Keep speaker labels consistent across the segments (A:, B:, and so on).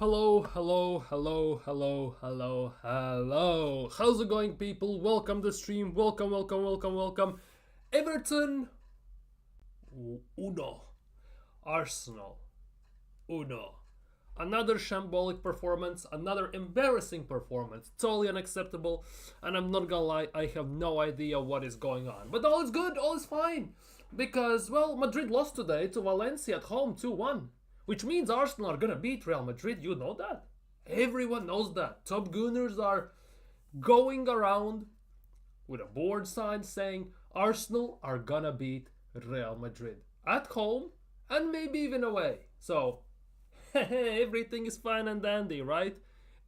A: Hello, hello, hello, hello, hello, hello. How's it going, people? Welcome to the stream. Welcome, welcome, welcome, welcome. Everton, uno. Arsenal, uno. Another shambolic performance, another embarrassing performance. Totally unacceptable. And I'm not gonna lie, I have no idea what is going on. But all is good, all is fine. Because, well, Madrid lost today to Valencia at home 2-1. Which means Arsenal are gonna beat Real Madrid, you know that. Everyone knows that. Top Gunners are going around with a board sign saying Arsenal are gonna beat Real Madrid at home and maybe even away. So, everything is fine and dandy, right?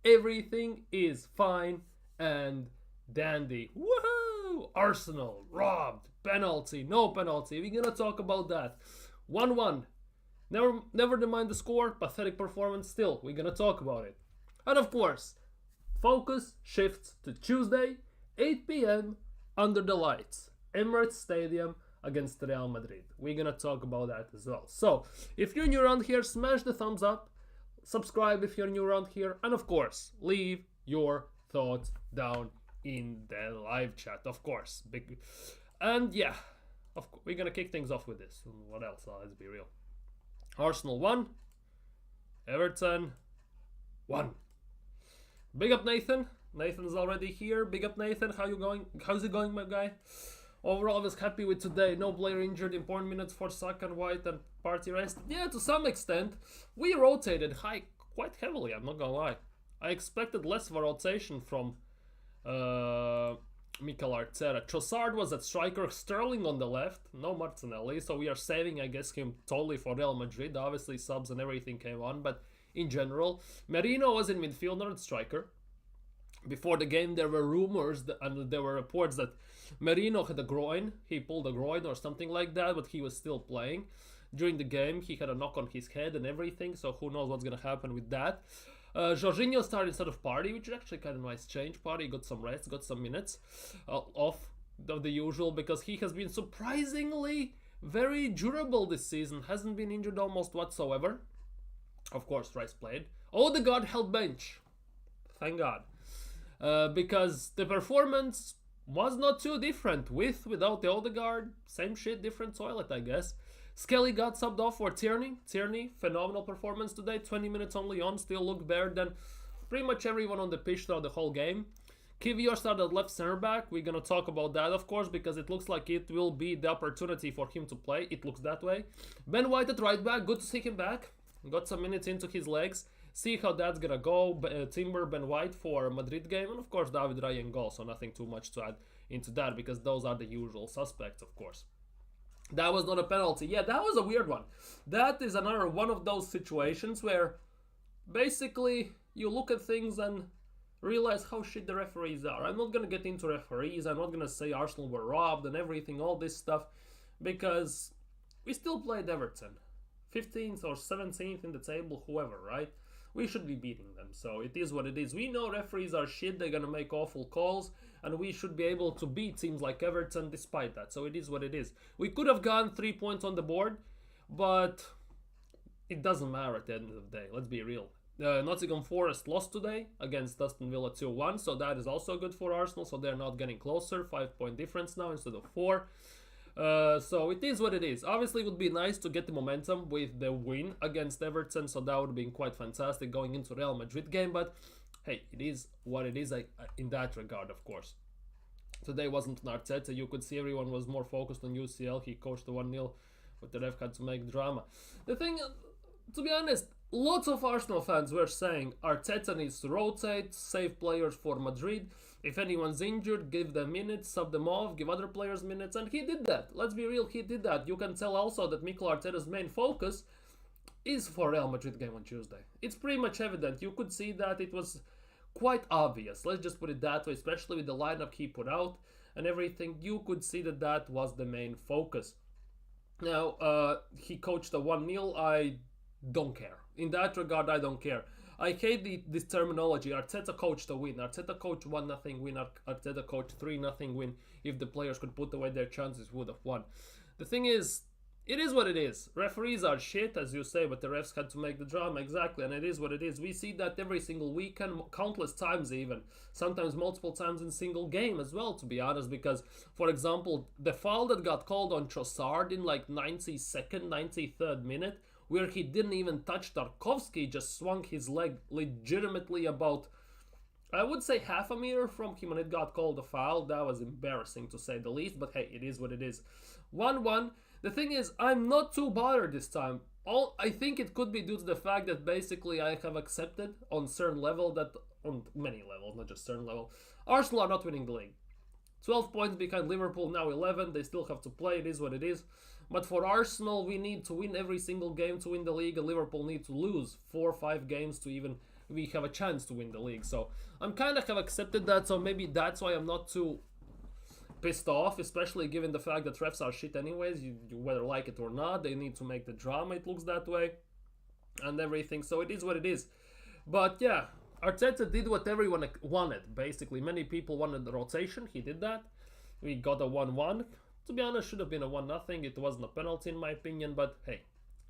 A: Everything is fine and dandy. Woohoo! Arsenal robbed. Penalty, no penalty. We're gonna talk about that. 1-1. Never mind the score, pathetic performance still, we're gonna talk about it. And of course, focus shifts to Tuesday, 8 p.m. under the lights, Emirates Stadium against Real Madrid. We're gonna talk about that as well. So, if you're new around here, smash the thumbs up, subscribe if you're new around here, and of course, leave your thoughts down in the live chat, of course. And yeah, we're gonna kick things off with this. What else? Let's be real. Arsenal 1, Everton 1. Big up Nathan. Nathan's already here. Big up Nathan. How you going? How's it going, my guy? Overall, I was happy with today. No player injured. Important minutes for Saka and White and Party rested. Yeah, to some extent, we rotated high quite heavily. I'm not gonna lie. I expected less of a rotation from Mikel Arteta. Trossard was at striker, Sterling on the left, no Martinelli, so we are saving, I guess, him totally for Real Madrid. Obviously, subs and everything came on, but in general, Merino was in midfield, not at striker. Before the game, there were rumors and there were reports that Merino had a groin. He pulled a groin or something like that, but he was still playing. During the game, he had a knock on his head and everything, so who knows what's going to happen with that. Jorginho started instead of Party, which is actually kind of nice change. Party got some rest, got some minutes off of the usual, because he has been surprisingly very durable this season. Hasn't been injured almost whatsoever. Of course, Rice played. Odegaard held bench. Thank God. Because the performance was not too different. Without the Odegaard, same shit, different toilet, I guess. Skelly got subbed off for Tierney. Tierney, phenomenal performance today. 20 minutes only on, still looked better than pretty much everyone on the pitch throughout the whole game. Kivior started left center back. We're going to talk about that, of course, because it looks like it will be the opportunity for him to play. It looks that way. Ben White at right back. Good to see him back. Got some minutes into his legs. See how that's going to go. Timber, Ben White for Madrid game. And, of course, David Raya in goal. So nothing too much to add into that, because those are the usual suspects, of course. That was not a penalty. Yeah, that was a weird one. That is another one of those situations where basically you look at things and realize how shit the referees are. I'm not going to get into referees. I'm not going to say Arsenal were robbed and everything, all this stuff, because we still played Everton. 15th or 17th in the table, whoever, right? We should be beating them. So it is what it is. We know referees are shit. They're going to make awful calls. And we should be able to beat teams like Everton despite that. So it is what it is. We could have gone 3 points on the board, but it doesn't matter at the end of the day. Let's be real. Nottingham Forest lost today against Aston Villa 2-1. So that is also good for Arsenal. So they're not getting closer. 5-point difference now instead of 4. So it is what it is. Obviously, it would be nice to get the momentum with the win against Everton. So that would have been quite fantastic going into Real Madrid game. But hey, it is what it is in that regard, of course. Today wasn't an Arteta. You could see everyone was more focused on UCL. He coached the 1-0, but the ref had to make drama. The thing, to be honest, lots of Arsenal fans were saying Arteta needs to rotate, save players for Madrid. If anyone's injured, give them minutes, sub them off, give other players minutes, and he did that. Let's be real, he did that. You can tell also that Mikel Arteta's main focus is for Real Madrid game on Tuesday. It's pretty much evident. You could see that it was quite obvious. Let's just put it that way, especially with the lineup he put out and everything. You could see that that was the main focus. Now, he coached a 1-0. I don't care. In that regard, I don't care. I hate this terminology. Arteta coached a win. Arteta coached 1-0 win. Arteta coached 3-0 win. If the players could put away their chances, would have won. The thing is, it is what it is. Referees are shit, as you say, but the refs had to make the drama, exactly, and it is what it is. We see that every single weekend, countless times even, sometimes multiple times in single game as well, to be honest, because, for example, the foul that got called on Trossard in like 92nd, 93rd minute, where he didn't even touch Tarkovsky, just swung his leg legitimately about, I would say, half a meter from him, and it got called a foul. That was embarrassing, to say the least, but hey, it is what it is. 1-1. The thing is, I'm not too bothered this time. I think it could be due to the fact that basically I have accepted on certain level that, on many levels, not just certain level, Arsenal are not winning the league. 12 points behind Liverpool, now 11. They still have to play, it is what it is. But for Arsenal, we need to win every single game to win the league, and Liverpool need to lose 4 or 5 games to even we have a chance to win the league. So I'm kind of have accepted that, so maybe that's why I'm not too pissed off, especially given the fact that refs are shit anyways. You whether like it or not, they need to make the drama, it looks that way, and everything. So it is what it is. But yeah, Arteta did what everyone wanted, basically. Many people wanted the rotation, he did that. We got a 1-1. To be honest, should have been a 1-0. It wasn't a penalty in my opinion, but hey,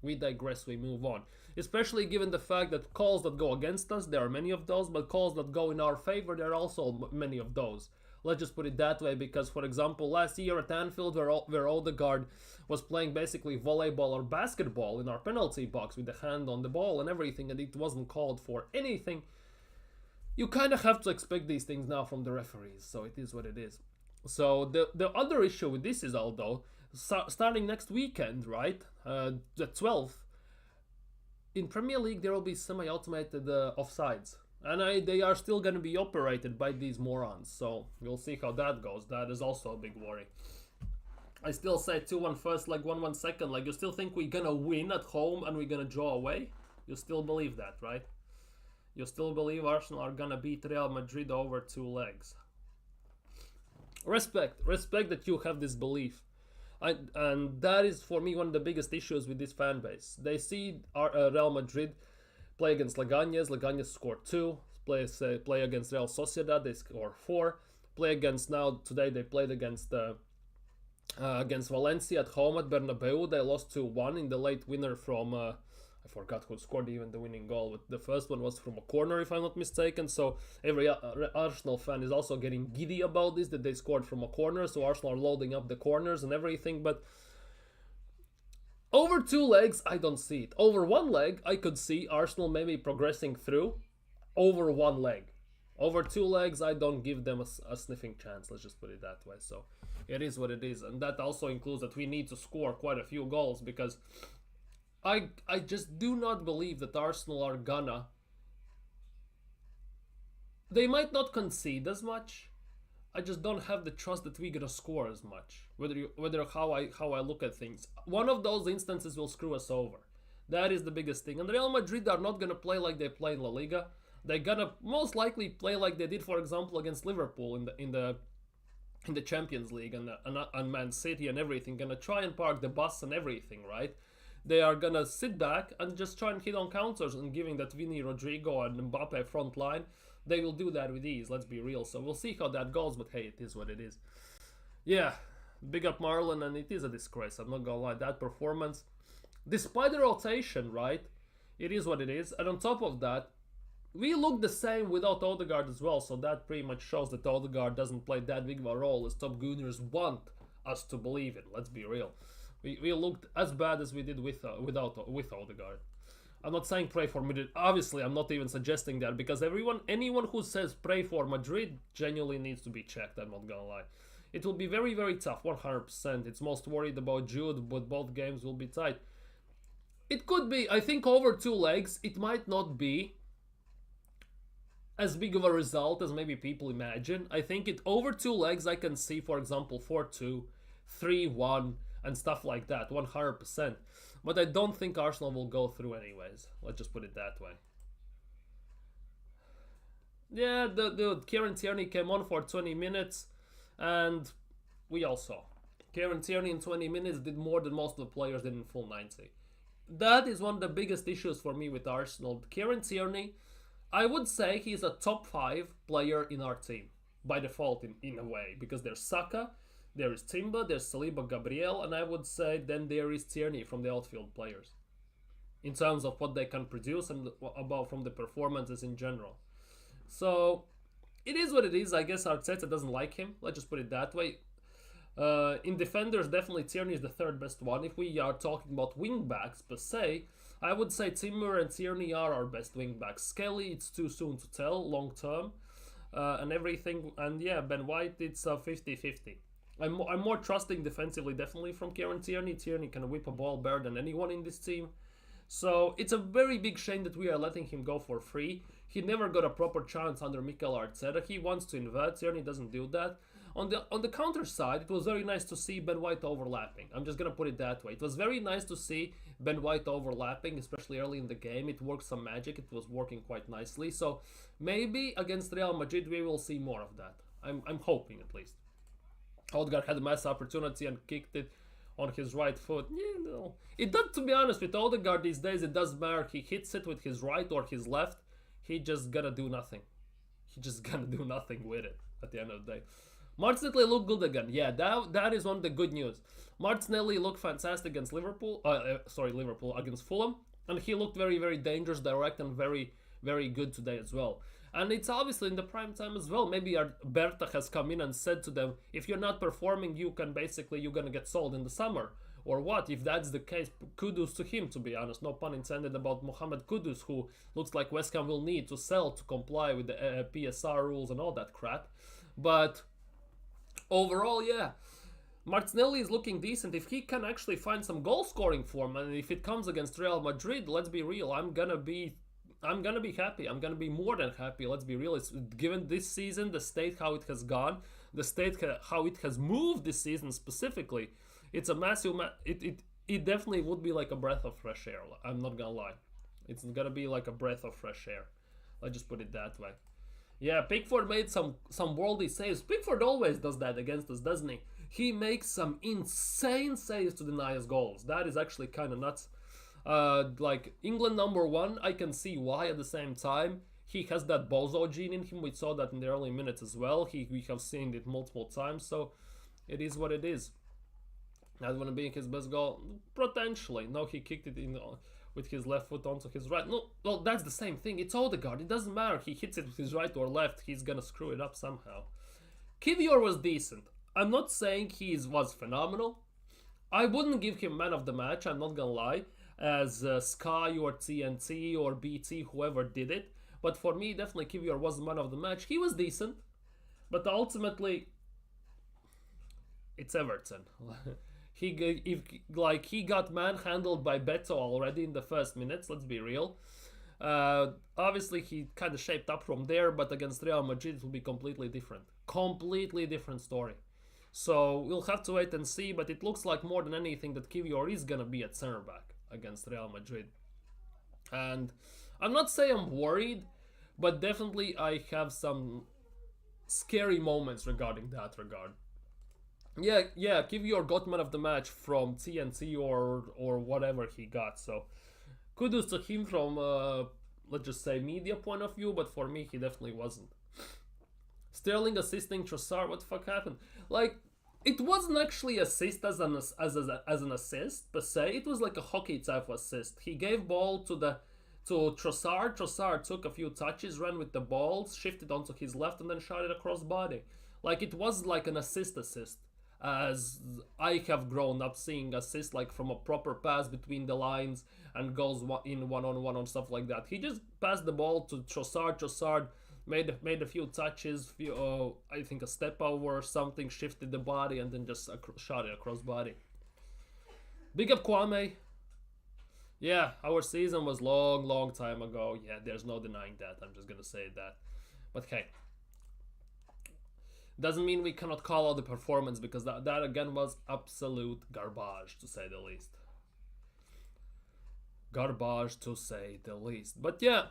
A: we digress, we move on. Especially given the fact that calls that go against us, there are many of those, but calls that go in our favor, there are also many of those. Let's just put it that way, because, for example, last year at Anfield, where Odegaard was playing basically volleyball or basketball in our penalty box with the hand on the ball and everything, and it wasn't called for anything, you kind of have to expect these things now from the referees, so it is what it is. So the other issue with this is, although, starting next weekend, right, the 12th, in Premier League there will be semi-automated offsides. And they are still going to be operated by these morons. So we'll see how that goes. That is also a big worry. I still say 2-1 first leg, 1-1 second leg. You still think we're going to win at home and we're going to draw away? You still believe that, right? You still believe Arsenal are going to beat Real Madrid over 2 legs? Respect that you have this belief. And that is, for me, one of the biggest issues with this fan base. They see Real Madrid play against Leganes scored 2. Play against Real Sociedad, they score 4. Play against, now today they played against Valencia at home at Bernabeu. They lost 2-1 in the late winner from I forgot who scored even the winning goal, but the first one was from a corner, if I'm not mistaken. So every Arsenal fan is also getting giddy about this, that they scored from a corner. So Arsenal are loading up the corners and everything, but over 2 legs, I don't see it. Over 1 leg, I could see Arsenal maybe progressing through. Over 1 leg. Over 2 legs, I don't give them a sniffing chance. Let's just put it that way. So it is what it is. And that also includes that we need to score quite a few goals, because I just do not believe that Arsenal are gonna... They might not concede as much. I just don't have the trust that we're gonna score as much. Whether how I look at things. One of those instances will screw us over. That is the biggest thing. And Real Madrid are not gonna play like they play in La Liga. They're gonna most likely play like they did, for example, against Liverpool in the Champions League and Man City and everything. Gonna try and park the bus and everything, right? They are gonna sit back and just try and hit on counters, and giving that Vini, Rodrigo and Mbappe front line. They will do that with ease, let's be real. So we'll see how that goes, but hey, it is what it is. Yeah, big up Marlon, and it is a disgrace, I'm not gonna lie. That performance, despite the rotation, right, it is what it is. And on top of that, we look the same without Odegaard as well, so that pretty much shows that Odegaard doesn't play that big of a role as top Gunners want us to believe it, let's be real. We looked as bad as we did with Odegaard. I'm not saying pray for Madrid. Obviously, I'm not even suggesting that, because anyone who says pray for Madrid genuinely needs to be checked, I'm not gonna lie. It will be very, very tough, 100%. It's most worried about Jude, but both games will be tight. It could be, I think over 2 legs, it might not be as big of a result as maybe people imagine. I think over 2 legs, I can see, for example, 4-2, 3-1, and stuff like that, 100%. But I don't think Arsenal will go through anyways. Let's just put it that way. Yeah, the Kieran Tierney came on for 20 minutes, and we all saw. Kieran Tierney in 20 minutes did more than most of the players did in full 90. That is one of the biggest issues for me with Arsenal. Kieran Tierney, I would say he's a top 5 player in our team. By default, in a way. Because there's Saka, There is Timber, there's Saliba, Gabriel, and I would say then there is Tierney from the outfield players in terms of what they can produce and about from the performances in general. So it is what it is. I guess Arteta doesn't like him. Let's just put it that way. In defenders, definitely Tierney is the third best one. If we are talking about wing backs per se, I would say Timber and Tierney are our best wing backs. Skelly, it's too soon to tell long term, and everything. And yeah, Ben White, it's 50-50. I'm more trusting defensively, definitely, from Kieran Tierney. Tierney can whip a ball better than anyone in this team. So it's a very big shame that we are letting him go for free. He never got a proper chance under Mikel Arteta. He wants to invert. Tierney doesn't do that. On the counter side, it was very nice to see Ben White overlapping. I'm just gonna put it that way. It was very nice to see Ben White overlapping, especially early in the game. It worked some magic. It was working quite nicely. So maybe against Real Madrid we will see more of that. I'm hoping at least. Odegaard had a mass opportunity and kicked it on his right foot. Yeah, no. It does, to be honest, with Odegaard these days, it doesn't matter. He hits it with his right or his left. He just gotta do nothing. He just gonna do nothing with it at the end of the day. Martinelli looked good again. Yeah, that is one of the good news. Martinelli looked fantastic against Liverpool. Liverpool against Fulham, and he looked very, very dangerous, direct, and very, very good today as well. And it's obviously in the prime time as well. Maybe Berta has come in and said to them, if you're not performing, you're gonna get sold in the summer. Or what? If that's the case, kudos to him, to be honest. No pun intended about Mohamed Kudus, who looks like West Ham will need to sell to comply with the PSR rules and all that crap. But overall, yeah, Martinelli is looking decent. If he can actually find some goal scoring form, and if it comes against Real Madrid, let's be real, I'm gonna be happy. I'm gonna be more than happy. Let's be real. Given this season, the state how it has gone, the state how it has moved this season specifically, it's a massive. It definitely would be like a breath of fresh air. I'm not gonna lie. It's gonna be like a breath of fresh air. Let's just put it that way. Yeah, Pickford made some worldy saves. Pickford always does that against us, doesn't he? He makes some insane saves to deny us goals. That is actually kind of nuts. Like England #1, I can see why. At the same time, he has that bozo gene in him. We saw that in the early minutes as well. We have seen it multiple times. So it is what it is. Not gonna be his best goal, potentially. No, he kicked it in with his left foot onto his right. No, well, that's the same thing. It's Odegaard. It doesn't matter. He hits it with his right or left. He's gonna screw it up somehow. Kivior was decent. I'm not saying he was phenomenal. I wouldn't give him man of the match. I'm not gonna lie. As Sky or TNT or BT, whoever did it. But for me, definitely Kivior was the man of the match. He was decent. But ultimately, it's Everton. He got manhandled by Beto already in the first minutes, let's be real. Obviously, he kind of shaped up from there, but against Real Madrid, it will be completely different. Completely different story. So we'll have to wait and see, but it looks like more than anything that Kivior is going to be at center back against Real Madrid. And I'm not saying I'm worried, but definitely I have some scary moments regarding that regard. Yeah, Kivior got man of the match from TNT or whatever he got. So kudos to him from, let's just say, media point of view, but for me, he definitely wasn't. Sterling assisting Trossard, what the fuck happened? Like, it wasn't actually assist as an assist per se. It was like a hockey type of assist. He gave ball to Trossard. Trossard took a few touches, ran with the ball, shifted onto his left, and then shot it across body. Like, it was like an assist. As I have grown up seeing assists like from a proper pass between the lines and goes in one-on-one and stuff like that. He just passed the ball to Trossard. Trossard made a few touches, I think a step over or something, shifted the body and then just shot it across body. Big up Kwame. Yeah, our season was long time ago. Yeah, there's no denying that. I'm just gonna say that. But hey, doesn't mean we cannot call out the performance, because that again was absolute garbage, to say the least. Garbage, to say the least. But yeah,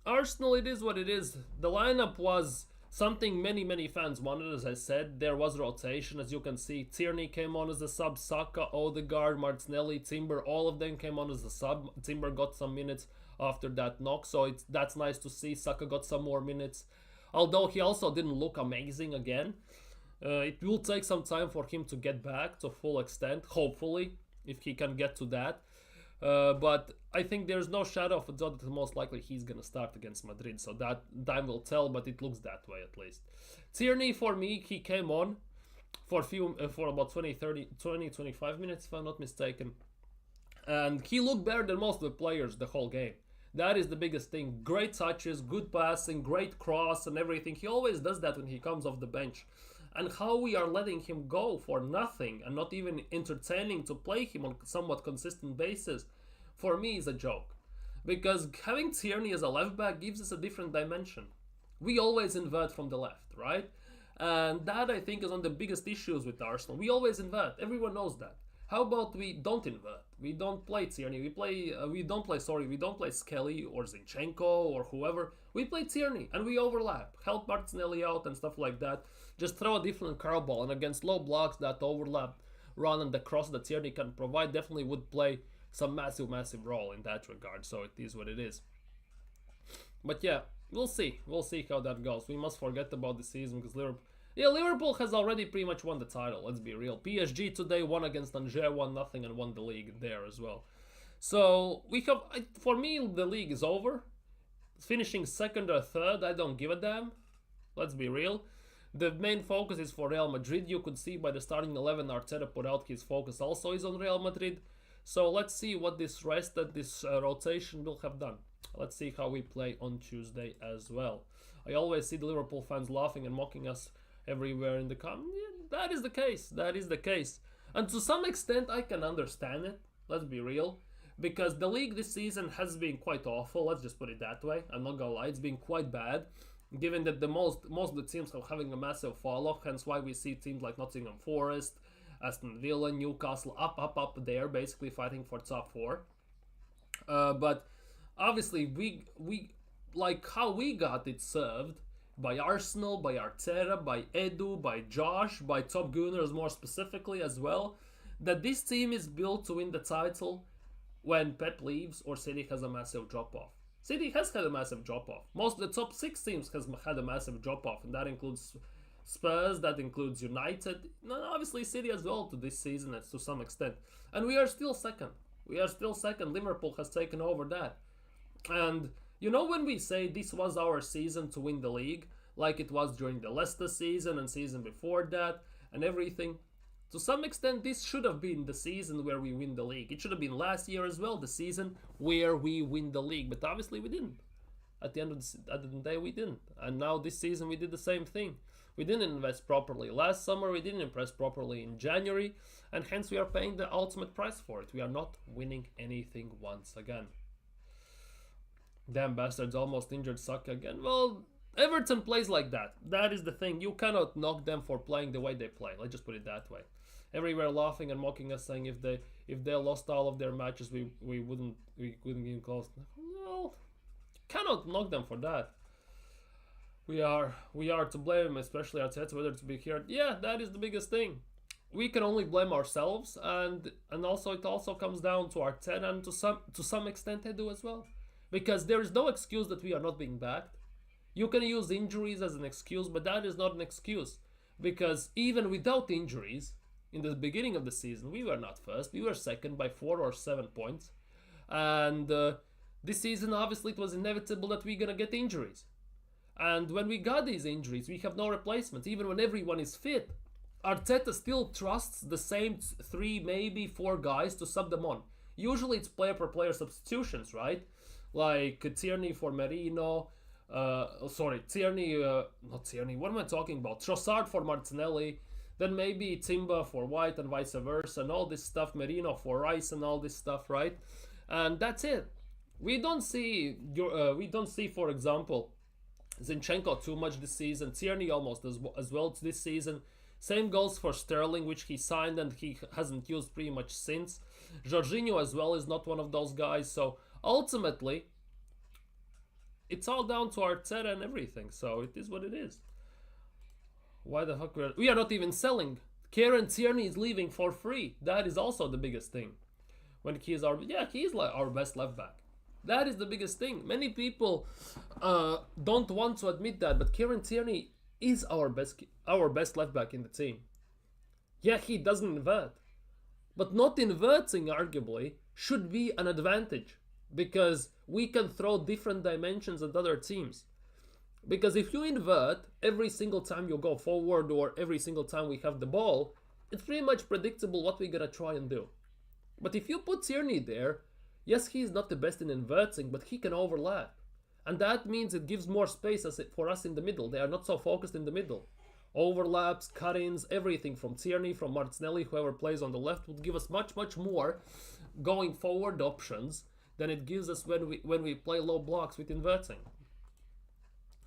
A: Arsenal, it is what it is. The lineup was something many fans wanted, as I said. There was rotation, as you can see. Tierney came on as a sub, Saka, Odegaard, Martinelli, Timber, all of them came on as a sub. Timber got some minutes after that knock, so that's nice to see. Saka got some more minutes. Although he also didn't look amazing again. It will take some time for him to get back to full extent, hopefully, if he can get to that. But I think there's no shadow of a doubt that most likely he's going to start against Madrid. So that time will tell, but it looks that way at least. Tierney, for me, he came on for about 25 minutes, if I'm not mistaken. And he looked better than most of the players the whole game. That is the biggest thing. Great touches, good passing, great cross and everything. He always does that when he comes off the bench. And how we are letting him go for nothing and not even entertaining to play him on somewhat consistent basis, for me is a joke. Because having Tierney as a left back gives us a different dimension. We always invert from the left, right? And that I think is one of the biggest issues with Arsenal. We always invert. Everyone knows that. How about we don't invert? We don't play Tierney. We don't play Skelly or Zinchenko or whoever. We play Tierney and we overlap. Help Martinelli out and stuff like that. Just throw a different curveball, and against low blocks, that overlap run and the cross that Tierney can provide definitely would play some massive role in that regard. So it is what it is. But yeah, we'll see. We'll see how that goes. We must forget about the season because Liverpool has already pretty much won the title. Let's be real. PSG today won against Angers, won nothing, and won the league there as well. So we have, for me, the league is over. Finishing second or third, I don't give a damn. Let's be real. The main focus is for Real Madrid. You could see by the starting 11, Arteta put out his focus also is on Real Madrid. So let's see what this rotation will have done. Let's see how we play on Tuesday as well. I always see the Liverpool fans laughing and mocking us everywhere in the comments. Yeah, that is the case. That is the case. And to some extent, I can understand it. Let's be real. Because the league this season has been quite awful. Let's just put it that way. I'm not gonna lie. It's been quite bad. Given that the most of the teams are having a massive fall-off. Hence why we see teams like Nottingham Forest, Aston Villa, Newcastle up there, basically fighting for top 4. But obviously, we like how we got it served by Arsenal, by Arteta, by Edu, by Josh, by Top Gunners more specifically as well, that this team is built to win the title when Pep leaves or City has a massive drop-off. City has had a massive drop-off. Most of the top 6 teams has had a massive drop-off, and that includes Spurs, that includes United, and obviously City as well to this season to some extent. And we are still second. Liverpool has taken over that. And you know when we say this was our season to win the league, like it was during the Leicester season and season before that and everything, to some extent this should have been the season where we win the league. It should have been last year as well, the season where we win the league, but obviously we didn't. At the end of the day, we didn't. And now this season we did the same thing. We didn't invest properly last summer, we didn't impress properly in January, and hence we are paying the ultimate price for it. We are not winning anything once again. Damn bastards, almost injured Saka again. Well, Everton plays like that. That is the thing. You cannot knock them for playing the way they play. Let's just put it that way. Everywhere laughing and mocking us, saying if they lost all of their matches, we couldn't even close. No, cannot knock them for that. We are to blame, especially Arteta, whether to be here. Yeah, that is the biggest thing. We can only blame ourselves, and also it also comes down to Arteta and to some extent Edu as well, because there is no excuse that we are not being backed. You can use injuries as an excuse, but that is not an excuse, because even without injuries, in the beginning of the season, we were not first. We were second by 4 or 7 points. And this season, obviously, it was inevitable that we're going to get injuries. And when we got these injuries, we have no replacements. Even when everyone is fit, Arteta still trusts the same 3, maybe 4 guys to sub them on. Usually it's player-per-player substitutions, right? Like Tierney for Merino. Tierney, not Tierney. What am I talking about? Trossard for Martinelli. Then maybe Timber for White and vice versa and all this stuff. Merino for Rice and all this stuff, right? And that's it. We don't see, for example, Zinchenko too much this season. Tierney almost as well this season. Same goes for Sterling, which he signed and he hasn't used pretty much since. Jorginho as well is not one of those guys. So ultimately, it's all down to Arteta and everything. So it is what it is. Why the fuck we are not even selling? Kieran Tierney is leaving for free. That is also the biggest thing. When he is like our best left back. That is the biggest thing. Many people don't want to admit that, but Kieran Tierney is our best left back in the team. Yeah, he doesn't invert, but not inverting arguably should be an advantage because we can throw different dimensions at other teams. Because if you invert every single time you go forward or every single time we have the ball, it's pretty much predictable what we're gonna try and do. But if you put Tierney there, yes, he's not the best in inverting, but he can overlap. And that means it gives more space for us in the middle. They are not so focused in the middle. Overlaps, cut-ins, everything from Tierney, from Martinelli, whoever plays on the left would give us much, much more going forward options than it gives us when we play low blocks with inverting.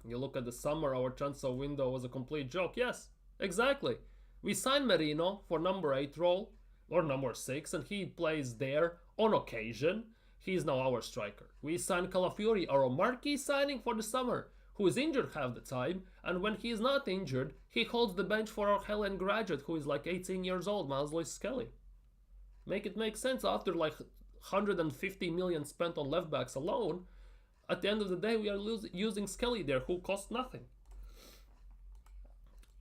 A: You look at the summer, our transfer window was a complete joke. Yes, exactly. We signed Merino for number 8 role, or number 6, and he plays there on occasion. He's now our striker. We signed Calafiori, our marquee signing for the summer, who is injured half the time, and when he is not injured, he holds the bench for our Helen graduate, who is like 18 years old, Miles Lewis-Skelly. Make it make sense after like 150 million spent on left backs alone. At the end of the day, we are using Skelly there, who costs nothing.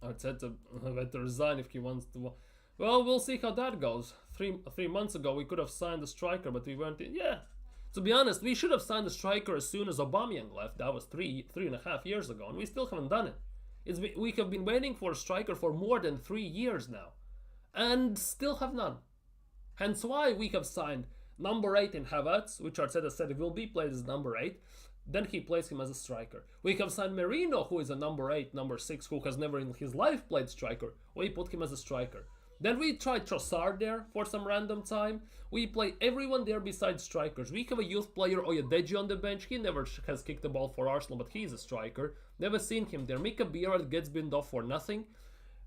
A: Arteta had to resign if he wants to. Well, we'll see how that goes. Three months ago, we could have signed a striker, but we weren't. Yeah, to be honest, we should have signed a striker as soon as Aubameyang left. That was three and a half years ago, and we still haven't done it. We have been waiting for a striker for more than 3 years now, and still have none. Hence why we have signed number 8 in Havertz, which Arteta said will be played as number 8. Then he plays him as a striker. We have signed Merino, who is a number 8, number 6, who has never in his life played striker. We put him as a striker. Then we tried Trossard there for some random time. We play everyone there besides strikers. We have a youth player, Oyedeji, on the bench. He never has kicked the ball for Arsenal, but he's a striker. Never seen him there. Mika Bierad gets binned off for nothing.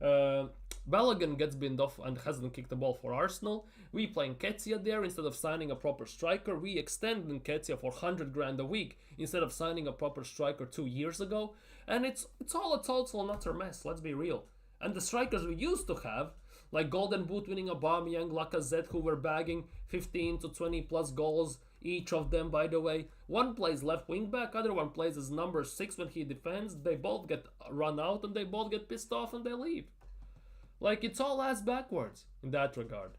A: Balogun gets binned off and hasn't kicked the ball for Arsenal. We play Nketiah there instead of signing a proper striker. We extend Nketiah for 100 grand a week instead of signing a proper striker 2 years ago. And it's all a total and utter mess, let's be real. And the strikers we used to have, like Golden Boot winning Aubameyang, Lacazette, who were bagging 15 to 20 plus goals, each of them, by the way. One plays left wing back, other one plays as number 6 when he defends. They both get run out and they both get pissed off and they leave. Like, it's all ass backwards in that regard.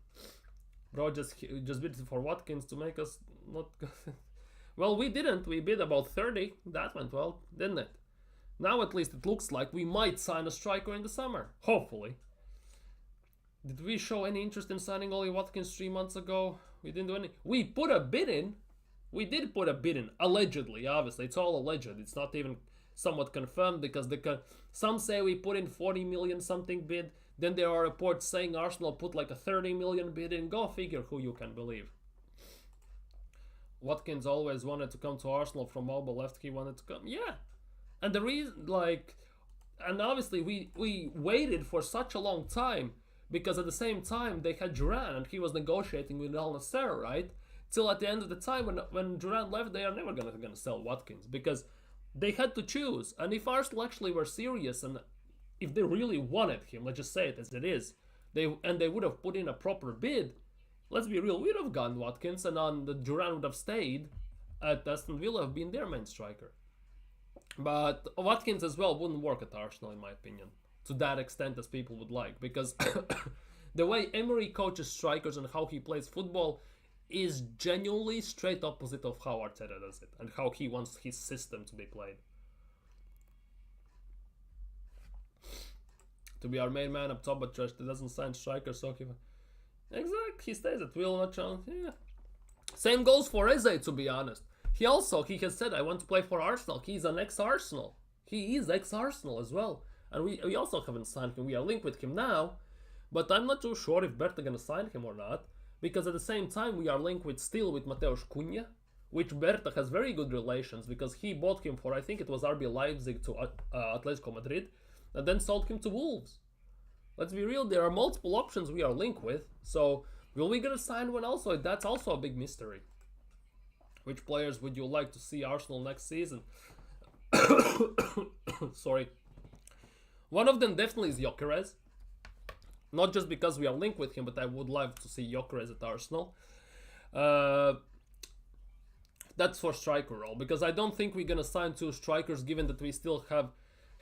A: Bro just bid for Watkins to make us not... Well, we didn't. We bid about 30. That went well, didn't it? Now at least it looks like we might sign a striker in the summer. Hopefully. Did we show any interest in signing Ollie Watkins 3 months ago? We didn't do any. We put a bid in. We did put a bid in. Allegedly, obviously. It's all alleged. It's not even somewhat confirmed because some say we put in 40 million something bid. Then there are reports saying Arsenal put like a 30 million bid in. Go figure who you can believe. Watkins always wanted to come to Arsenal from Mobile left. He wanted to come. Yeah. And the reason, and obviously we waited for such a long time because at the same time they had Duran and he was negotiating with Al Nassr, right? Till at the end of the time when Duran left, they are never gonna sell Watkins because they had to choose. And if Arsenal actually were serious and if they really wanted him, let's just say it as it is, they would have put in a proper bid, let's be real, we'd have gotten Watkins and the Duran would have stayed at Aston Villa, have been their main striker. But Watkins as well wouldn't work at Arsenal, in my opinion, to that extent as people would like, because the way Emery coaches strikers and how he plays football is genuinely straight opposite of how Arteta does it and how he wants his system to be played. To be our main man up top, but Josh doesn't sign strikers, so exactly, he stays at will, not challenge. Yeah. Same goes for Eze, to be honest. He has said, I want to play for Arsenal. He's an ex-Arsenal. He is ex-Arsenal as well. And we also haven't signed him. We are linked with him now. But I'm not too sure if Berta gonna sign him or not. Because at the same time, we are linked with Mateusz Cunha, which Berta has very good relations because he bought him for, I think it was RB Leipzig to Atletico Madrid, and then sold him to Wolves. Let's be real, there are multiple options we are linked with. So, will we gonna sign one also? That's also a big mystery. Which players would you like to see Arsenal next season? Sorry. One of them definitely is Gyökeres. Not just because we are linked with him, but I would love to see Gyökeres at Arsenal. That's for striker role, because I don't think we're going to sign 2 strikers given that we still have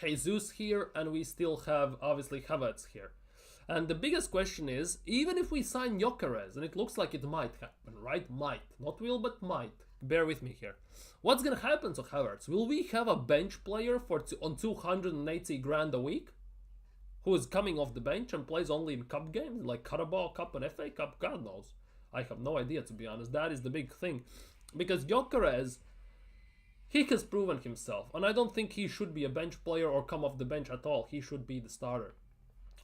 A: Jesus here, and we still have obviously Havertz here. And the biggest question is, even if we sign Gyökeres, and it looks like it might happen, right? Might. Not will, but might. Bear with me here. What's gonna happen to Havertz? Will we have a bench player on 280 grand a week? Who is coming off the bench and plays only in cup games, like Carabao Cup and FA Cup? God knows. I have no idea, to be honest. That is the big thing. Because Gyökeres, he has proven himself, and I don't think he should be a bench player or come off the bench at all. He should be the starter.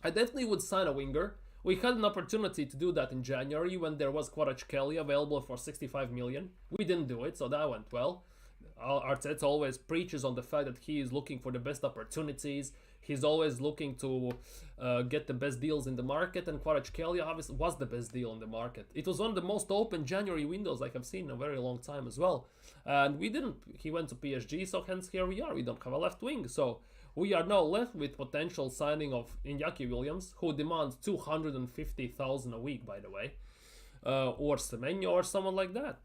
A: I definitely would sign a winger. We had an opportunity to do that in January when there was Kvaratskhelia available for 65 million. We didn't do it, so that went well. Arteta always preaches on the fact that he is looking for the best opportunities. He's always looking to get the best deals in the market, and Kvaratskhelia obviously was the best deal in the market. It was one of the most open January windows I have seen in a very long time as well. And we didn't. He went to PSG, so hence here we are. We don't have a left wing, so we are now left with potential signing of Iñaki Williams, who demands 250,000 a week, by the way, or Semenyo or someone like that.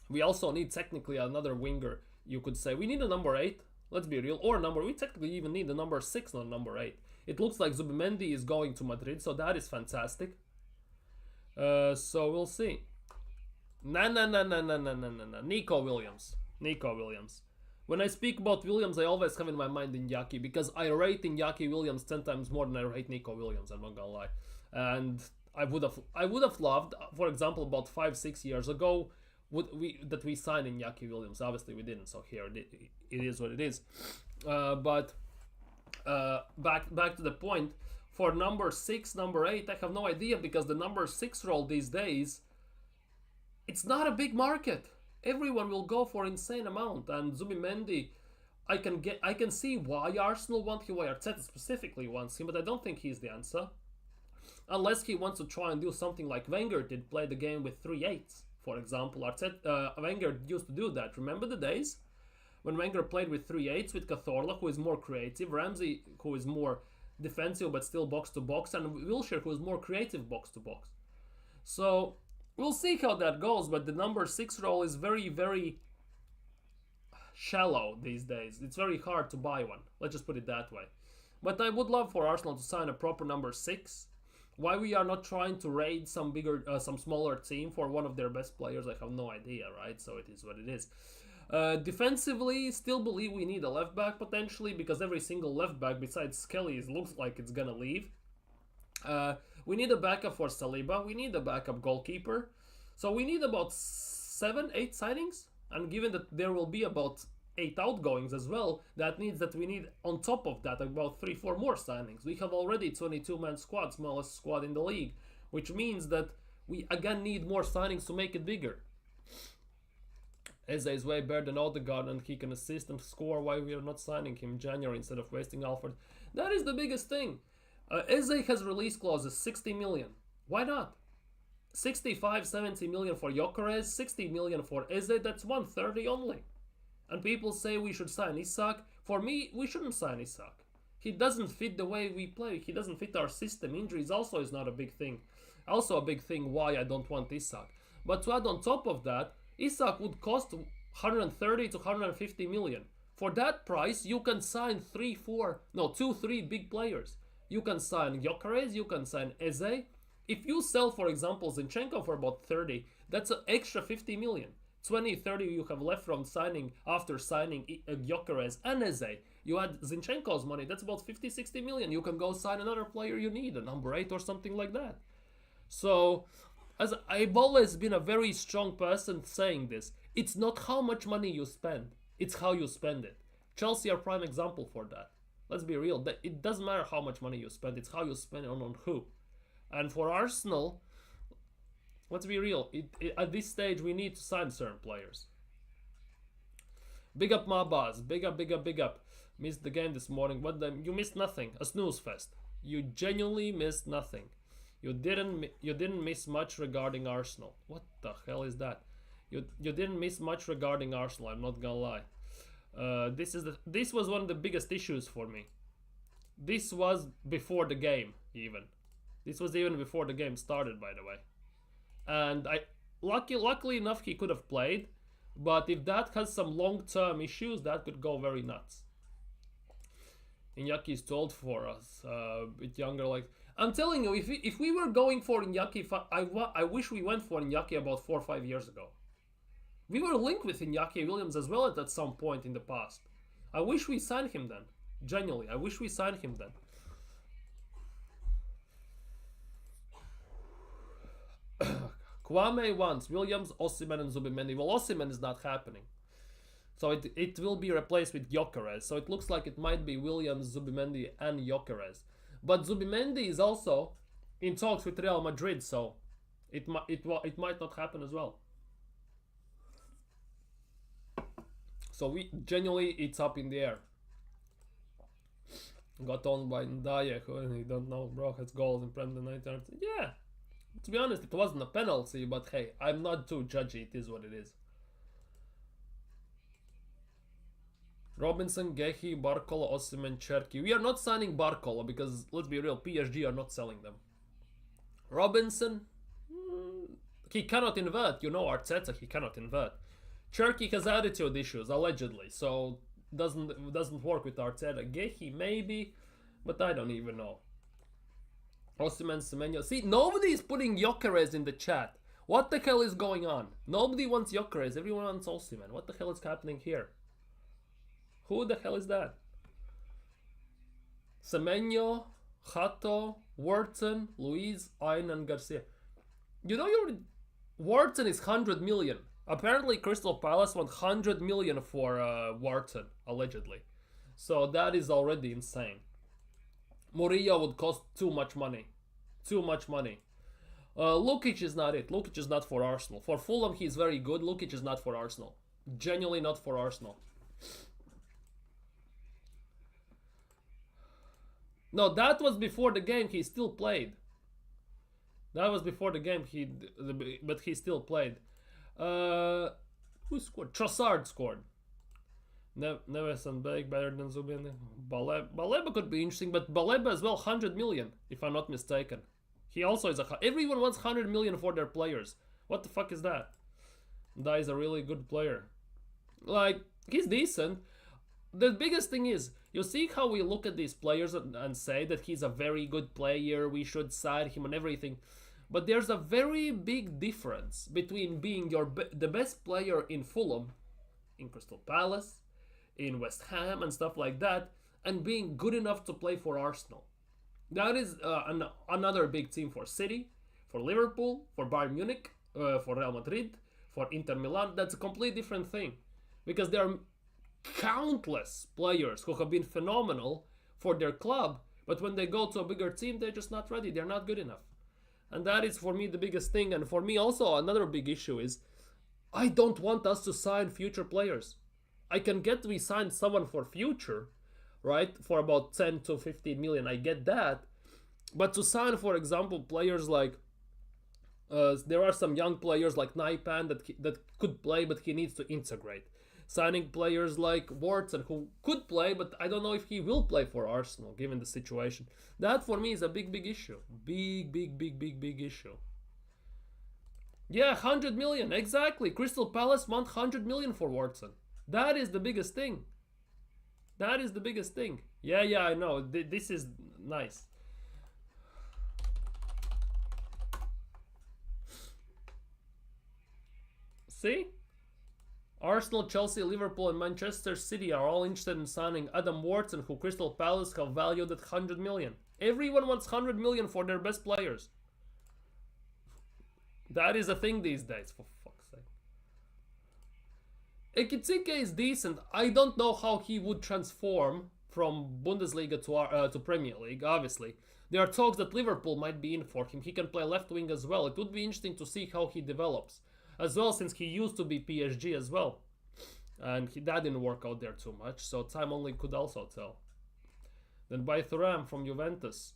A: We also need technically another winger. You could say we need a number 8. Let's be real. Or we technically even need the number 6, not number 8. It looks like Zubimendi is going to Madrid, so that is fantastic. So we'll see. Nah. Nico Williams. When I speak about Williams, I always have in my mind Iñaki, because I rate Iñaki Williams 10 times more than I rate Nico Williams, I'm not gonna lie. And I would have loved, for example, about 5-6 years ago, that we signed Iñaki Williams. Obviously we didn't, so here it is what it is. But back to the point, for number 6, number 8, I have no idea, because the number 6 role these days, it's not a big market. Everyone will go for insane amount, and Zubimendi, I can see why Arsenal want him, why Arteta specifically wants him, but I don't think he's the answer. Unless he wants to try and do something like Wenger did, play the game with 3 8s. For example, Wenger used to do that. Remember the days when Wenger played with 3 8s with Cazorla, who is more creative, Ramsey, who is more defensive but still box to box, and Wilshere, who is more creative box to box. So we'll see how that goes, but the number 6 role is very, very shallow these days. It's very hard to buy one. Let's just put it that way. But I would love for Arsenal to sign a proper number 6. Why we are not trying to raid some smaller team for one of their best players, I have no idea, right? So it is what it is. Defensively, still believe we need a left back potentially, because every single left back besides Skelly looks like it's gonna leave. We need a backup for Saliba. We need a backup goalkeeper. So we need about 7-8 signings. And given that there will be about 8 outgoings as well, that means that we need on top of that about 3-4 more signings. We have already 22-man squad, smallest squad in the league, which means that we again need more signings to make it bigger. Eze is way better than Odegaard, and he can assist and score. Why we are not signing him in January instead of wasting Alfred? That is the biggest thing. Eze has release clauses 60 million. Why not? 65-70 million for Gyökeres, 60 million for Eze, that's 130 only. And people say we should sign Isak. For me, we shouldn't sign Isak. He doesn't fit the way we play. He doesn't fit our system. Injuries also is not a big thing. Also a big thing why I don't want Isak. But to add on top of that, Isak would cost 130 to 150 million. For that price, you can sign 2-3 big players. You can sign Gyökeres, you can sign Eze. If you sell, for example, Zinchenko for about 30, that's an extra 50 million. 20-30 you have left from signing, after signing Gyökeres and Eze. You add Zinchenko's money, that's about 50-60 million. You can go sign another player you need, a number 8 or something like that. So, as I've always been a very strong person saying this, it's not how much money you spend, it's how you spend it. Chelsea are prime example for that. Let's be real, it doesn't matter how much money you spend, it's how you spend it on who. And for Arsenal, let's be real, at this stage we need to sign certain players. Big up Mabaz, big up. Missed the game this morning, you missed nothing, a snooze fest. You genuinely missed nothing. You didn't miss much regarding Arsenal. What the hell is that? You didn't miss much regarding Arsenal, I'm not gonna lie. This was one of the biggest issues for me. This was before the game even. This was even before the game started, by the way. And luckily enough, he could have played. But if that has some long-term issues, that could go very nuts. Iñaki is too old for us. A bit younger, like I'm telling you, if we were going for Iñaki, I wish we went for Iñaki about 4 or 5 years ago. We were linked with Iñaki Williams as well at some point in the past. I wish we signed him then. Genuinely, I wish we signed him then. Kwame wants Williams, Osimhen, and Zubimendi. Well, Osimhen is not happening. So it will be replaced with Gyökeres. So it looks like it might be Williams, Zubimendi, and Gyökeres. But Zubimendi is also in talks with Real Madrid, so it might not happen as well. So we genuinely, it's up in the air. Got owned by Ndaye, who you don't know, bro, has goals in Premier League. Yeah, to be honest, it wasn't a penalty, but hey, I'm not too judgy. It is what it is. Robinson, Gehi, Barcola, Osimhen, Cherki. We are not signing Barcola because, let's be real, PSG are not selling them. Robinson, he cannot invert. You know Arteta, he cannot invert. Cherki has attitude issues, allegedly, so doesn't work with Arteta. Gehi, maybe, but I don't even know. Osimhen, Semenyo. See, nobody is putting Gyökeres in the chat. What the hell is going on? Nobody wants Gyökeres, everyone wants Osimhen. What the hell is happening here? Who the hell is that? Semenyo, Hato, Wharton, Luiz, Ayn, and Garcia. You know, Wharton is 100 million. Apparently, Crystal Palace want 100 million for Wharton, allegedly. So that is already insane. Murillo would cost too much money. Too much money. Lukic is not it. Lukic is not for Arsenal. For Fulham, he's very good. Lukic is not for Arsenal. Genuinely not for Arsenal. No, that was before the game. He still played. That was before the game. But he still played. Who scored? Trossard scored. Neves and Beck better than Zubin. Baleba could be interesting, but Baleba as well 100 million, if I'm not mistaken. He also is everyone wants 100 million for their players. What the fuck is that? That is a really good player. Like, he's decent. The biggest thing is, you see how we look at these players and say that he's a very good player, we should sign him and everything. But there's a very big difference between being the best player in Fulham, in Crystal Palace, in West Ham and stuff like that, and being good enough to play for Arsenal. That is another big team for City, for Liverpool, for Bayern Munich, for Real Madrid, for Inter Milan. That's a completely different thing. Because there are countless players who have been phenomenal for their club, but when they go to a bigger team, they're just not ready. They're not good enough. And that is for me the biggest thing. And for me also another big issue is I don't want us to sign future players. I can get we sign someone for future, right? For about 10 to 15 million. I get that. But to sign, for example, players like there are some young players like Naipan that could play, but he needs to integrate. Signing players like Wharton, who could play, but I don't know if he will play for Arsenal, given the situation. That, for me, is a big issue. Big issue. Yeah, 100 million, exactly. Crystal Palace want 100 million for Wharton. That is the biggest thing. That is the biggest thing. Yeah, I know. This is nice. See? Arsenal, Chelsea, Liverpool, and Manchester City are all interested in signing Adam Wharton, who Crystal Palace have valued at 100 million. Everyone wants 100 million for their best players. That is a thing these days, for fuck's sake. Ekitike is decent. I don't know how he would transform from Bundesliga to Premier League, obviously. There are talks that Liverpool might be in for him. He can play left wing as well. It would be interesting to see how he develops. As well, since he used to be PSG as well. And that didn't work out there too much, so time only could also tell. Then by Thuram from Juventus.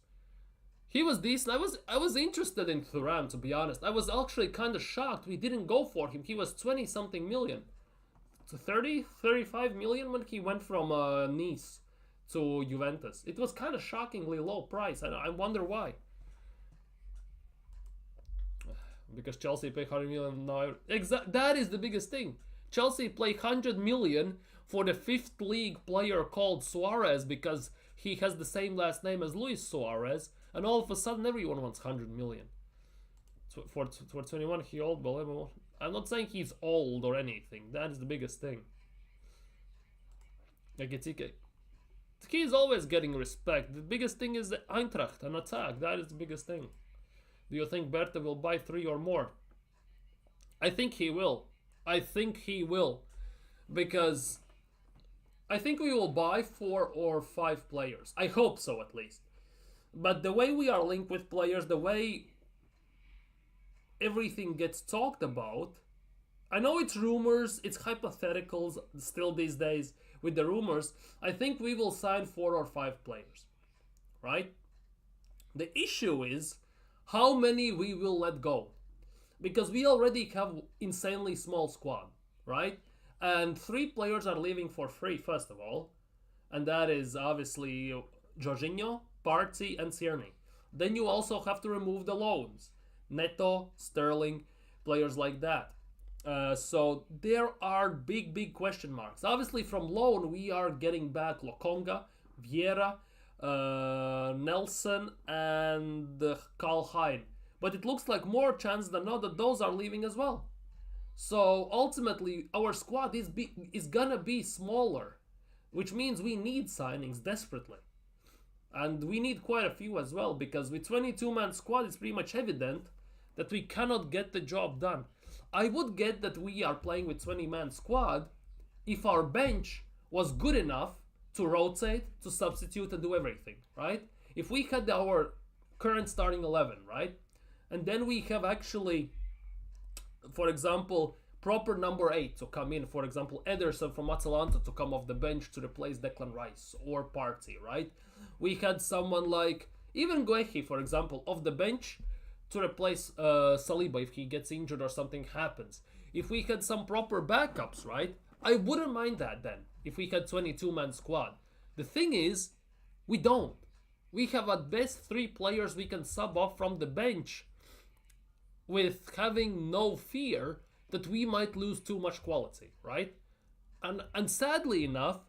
A: He was decent. I was interested in Thuram, to be honest. I was actually kind of shocked we didn't go for him. He was 20-something million. To 30, 35 million when he went from Nice to Juventus. It was kind of shockingly low price. I wonder why. Because Chelsea pay 100 million now. That is the biggest thing. Chelsea play 100 million for the fifth league player called Suarez because he has the same last name as Luis Suarez, and all of a sudden everyone wants 100 million. For 21, he old, but I'm not saying he's old or anything. That is the biggest thing. Like he is always getting respect. The biggest thing is the Eintracht, an attack. That is the biggest thing. Do you think Berta will buy 3 or more? I think he will. I think he will. Because I think we will buy 4 or 5 players. I hope so, at least. But the way we are linked with players, the way everything gets talked about, I know it's rumors, it's hypotheticals still these days with the rumors. I think we will sign 4 or 5 players, right? The issue is how many we will let go, because we already have insanely small squad, right? And 3 players are leaving for free, first of all, and that is obviously Jorginho, Partey, and Tierney. Then you also have to remove the loans, Neto, Sterling, players like that. So there are big question marks. Obviously from loan we are getting back Lokonga, Vieira, Nelson, and Karl Hein. But it looks like more chance than not that those are leaving as well. So ultimately our squad is gonna be smaller, which means we need signings desperately. And we need quite a few as well, because with 22-man squad it's pretty much evident that we cannot get the job done. I would get that we are playing with 20-man squad if our bench was good enough to rotate, to substitute, and do everything, right? If we had our current starting 11, right? And then we have actually, for example, proper number 8 to come in. For example, Ederson from Atalanta to come off the bench to replace Declan Rice or Partey, right? We had someone like, even Guehi, for example, off the bench to replace Saliba if he gets injured or something happens. If we had some proper backups, right? I wouldn't mind that then, if we had 22-man squad. The thing is, we don't. We have at best 3 players we can sub off from the bench with having no fear that we might lose too much quality, right? And sadly enough,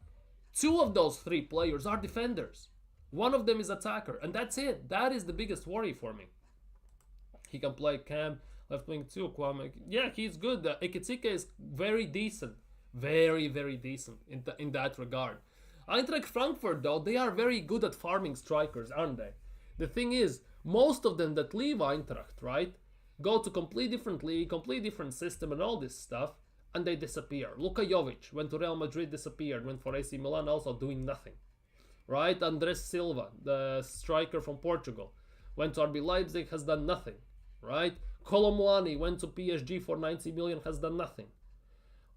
A: 2 of those 3 players are defenders. One of them is attacker, and that's it. That is the biggest worry for me. He can play cam, left wing too, Kwame. Yeah, he's good. Ekitike is very decent. Very decent in that regard. Eintracht Frankfurt, though, they are very good at farming strikers, aren't they? The thing is, most of them that leave Eintracht, right, go to complete different league, complete different system and all this stuff, and they disappear. Luka Jovic went to Real Madrid, disappeared, went for AC Milan, also doing nothing. Right? Andres Silva, the striker from Portugal, went to RB Leipzig, has done nothing. Right? Colomwani went to PSG for 90 million, has done nothing.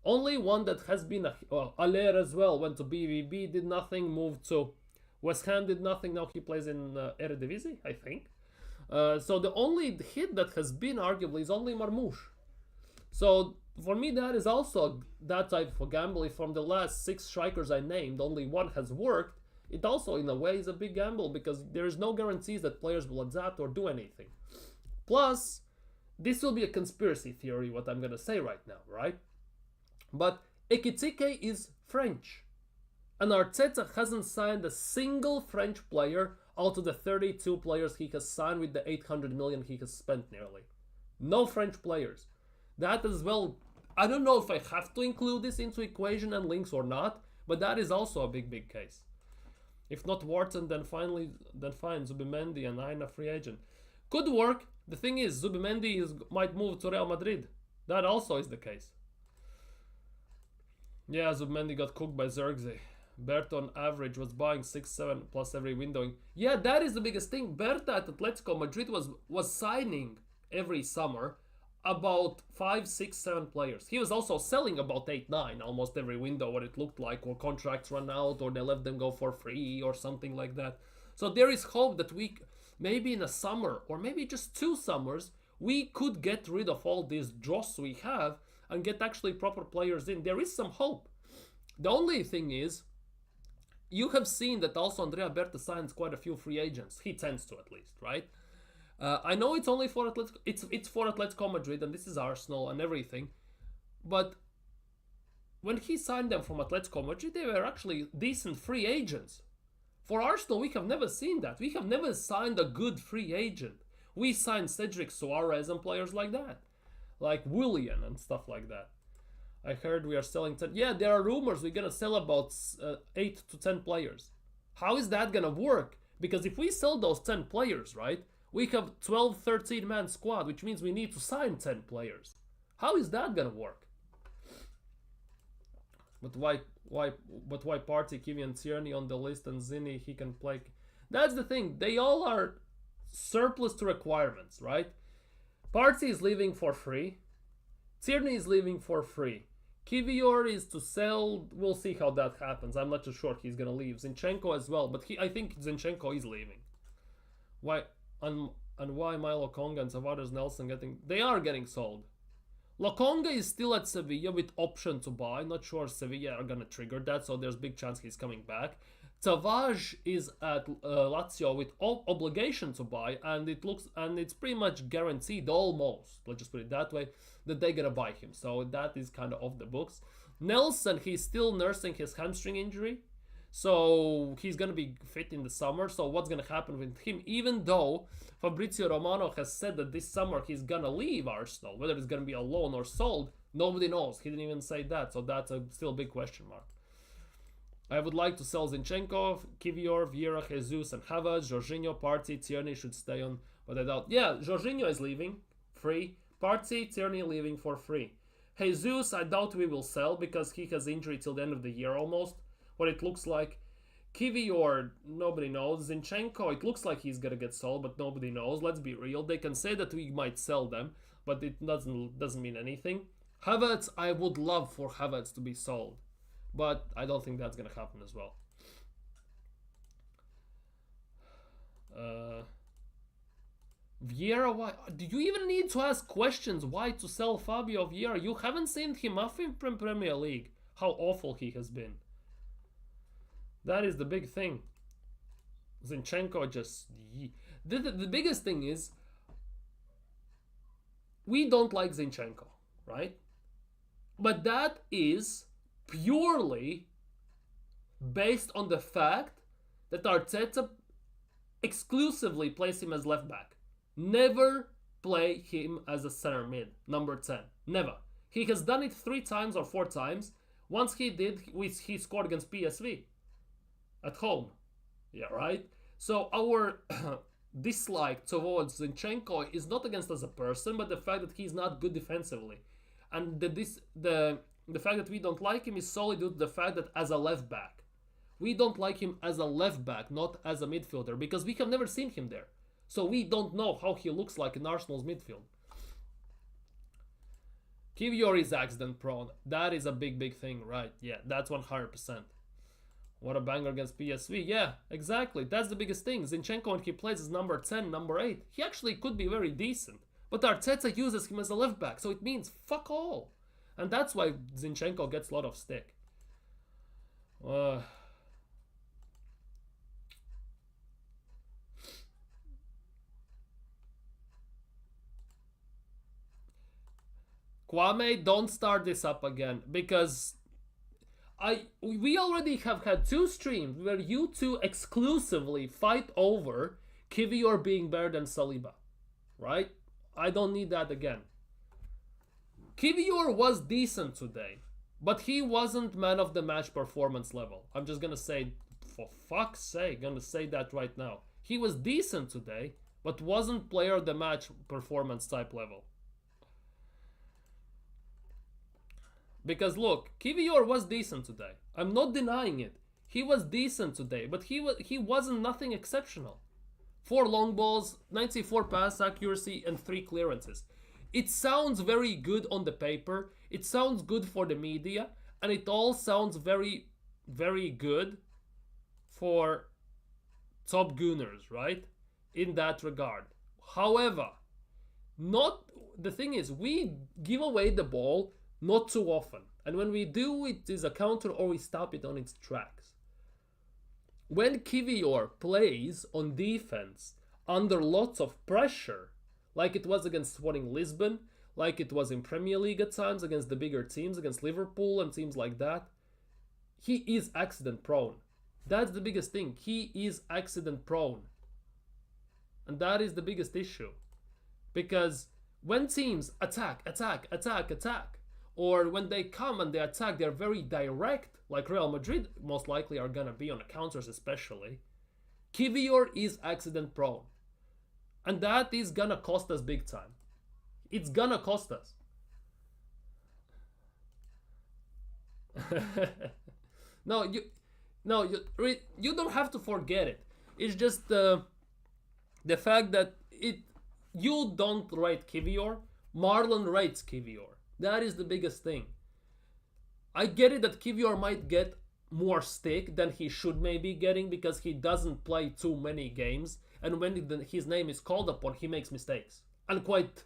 A: Only one that has been Aller as well, went to BVB, did nothing, moved to West Ham, did nothing. Now he plays in Eredivisie, I think. So the only hit that has been arguably is only Marmoush. So for me that is also that type of a gamble. If from the last 6 strikers I named only one has worked, it also in a way is a big gamble, because there is no guarantees that players will adapt or do anything. Plus, this will be a conspiracy theory what I'm gonna say right now, right? But Ekitike is French, and Arteta hasn't signed a single French player out of the 32 players he has signed with the 800 million he has spent nearly. No French players. That as well, I don't know if I have to include this into equation and links or not, but that is also a big case. If not Wharton, then fine, Zubimendi and Aina free agent. Could work. The thing is, Zubimendi might move to Real Madrid. That also is the case. Yeah, Zubimendi got cooked by Zirkzee. Berta on average was buying 6-7 plus every windowing. Yeah, that is the biggest thing. Berta at Atletico Madrid was signing every summer about 5, 6, 7 players. He was also selling about 8, 9 almost every window, what it looked like, or contracts run out, or they let them go for free, or something like that. So there is hope that we, maybe in a summer, or maybe just 2 summers, we could get rid of all these dross we have and get actually proper players in. There is some hope. The only thing is, you have seen that also Andrea Berta signs quite a few free agents. He tends to, at least, right? I know it's only for Atletico, it's for Atletico Madrid, and this is Arsenal and everything, but when he signed them from Atletico Madrid, they were actually decent free agents. For Arsenal, we have never seen that. We have never signed a good free agent. We signed Cedric Soares and players like that, like Willian and stuff like that. I heard we are selling 10. Yeah, there are rumors we're gonna sell about 8 to 10 players. How is that gonna work? Because if we sell those 10 players, right, we have 12, 13 man squad, which means we need to sign 10 players. How is that gonna work? But why Party, Kiwi and Tierney on the list and Zinni, he can play? That's the thing. They all are surplus to requirements, right? Party is leaving for free. Tierney is leaving for free. Kivior is to sell. We'll see how that happens. I'm not too sure he's gonna leave. Zinchenko as well, but I think Zinchenko is leaving. Why and why Milo Konga and Tavares Nelson getting? They are getting sold. Lokonga is still at Sevilla with option to buy. Not sure Sevilla are gonna trigger that, so there's big chance he's coming back. Tavares is at Lazio with obligation to buy, and it's pretty much guaranteed, almost. Let's just put it that way, that they're gonna buy him. So that is kind of off the books. Nelson, he's still nursing his hamstring injury, so he's gonna be fit in the summer. So what's gonna happen with him? Even though Fabrizio Romano has said that this summer he's gonna leave Arsenal, whether it's gonna be a loan or sold, nobody knows. He didn't even say that, so that's still a big question mark. I would like to sell Zinchenko, Kivior, Vieira, Jesus, and Havertz. Jorginho, Partey, Tierney should stay on, but I doubt. Yeah, Jorginho is leaving, free. Partey, Tierney leaving for free. Jesus, I doubt we will sell because he has injury till the end of the year almost. What it looks like. Kivior, nobody knows. Zinchenko, it looks like he's gonna get sold, but nobody knows. Let's be real. They can say that we might sell them, but it doesn't mean anything. Havertz, I would love for Havertz to be sold, but I don't think that's gonna happen as well. Vieira, why? Do you even need to ask questions why to sell Fabio Vieira? You haven't seen him off in Premier League. How awful he has been. That is the big thing. Zinchenko just... The biggest thing is we don't like Zinchenko, right? But that is purely based on the fact that Arteta exclusively plays him as left back. Never play him as a center mid, number 10. Never. He has done it 3 times or 4 times. Once he did, he scored against PSV at home. Yeah, right? So our dislike towards Zinchenko is not against as a person, but the fact that he's not good defensively. And the fact that we don't like him is solely due to the fact that as a left back. We don't like him as a left back, not as a midfielder, because we have never seen him there. So we don't know how he looks like in Arsenal's midfield. Kivior is accident prone. That is a big thing, right? Yeah, that's 100%. What a banger against PSV. Yeah, exactly. That's the biggest thing. Zinchenko, when he plays as number 10, number 8, he actually could be very decent. But Arteta uses him as a left back, so it means fuck all. And that's why Zinchenko gets a lot of stick. Kwame, don't start this up again, because we already have had 2 streams where you 2 exclusively fight over Kivior being better than Saliba, right? I don't need that again. Kivior was decent today, but he wasn't man of the match performance level. I'm just gonna say, for fuck's sake, gonna say that right now. He was decent today, but wasn't player of the match performance type level. Because look, Kivior was decent today. I'm not denying it. He was decent today, but he wasn't nothing exceptional. 4 long balls, 94 pass accuracy, and 3 clearances. It sounds very good on the paper. It sounds good for the media, and it all sounds very, very good for top Gunners, right? In that regard. However, the thing is, we give away the ball not too often. And when we do, it is a counter or we stop it on its tracks. When Kivior plays on defense under lots of pressure, like it was against Sporting Lisbon, like it was in Premier League at times against the bigger teams, against Liverpool and teams like that. He is accident prone. That's the biggest thing. He is accident prone. And that is the biggest issue. Because when teams attack, or when they come and they attack, they're very direct, like Real Madrid most likely are gonna be on the counters especially. Kivior is accident prone. And that is gonna cost us big time. It's gonna cost us. No, you don't have to forget it. It's just the fact that you don't rate Kivior. Marlon rates Kivior. That is the biggest thing. I get it that Kivior might get more stick than he should maybe getting because he doesn't play too many games, and when his name is called upon, he makes mistakes, and quite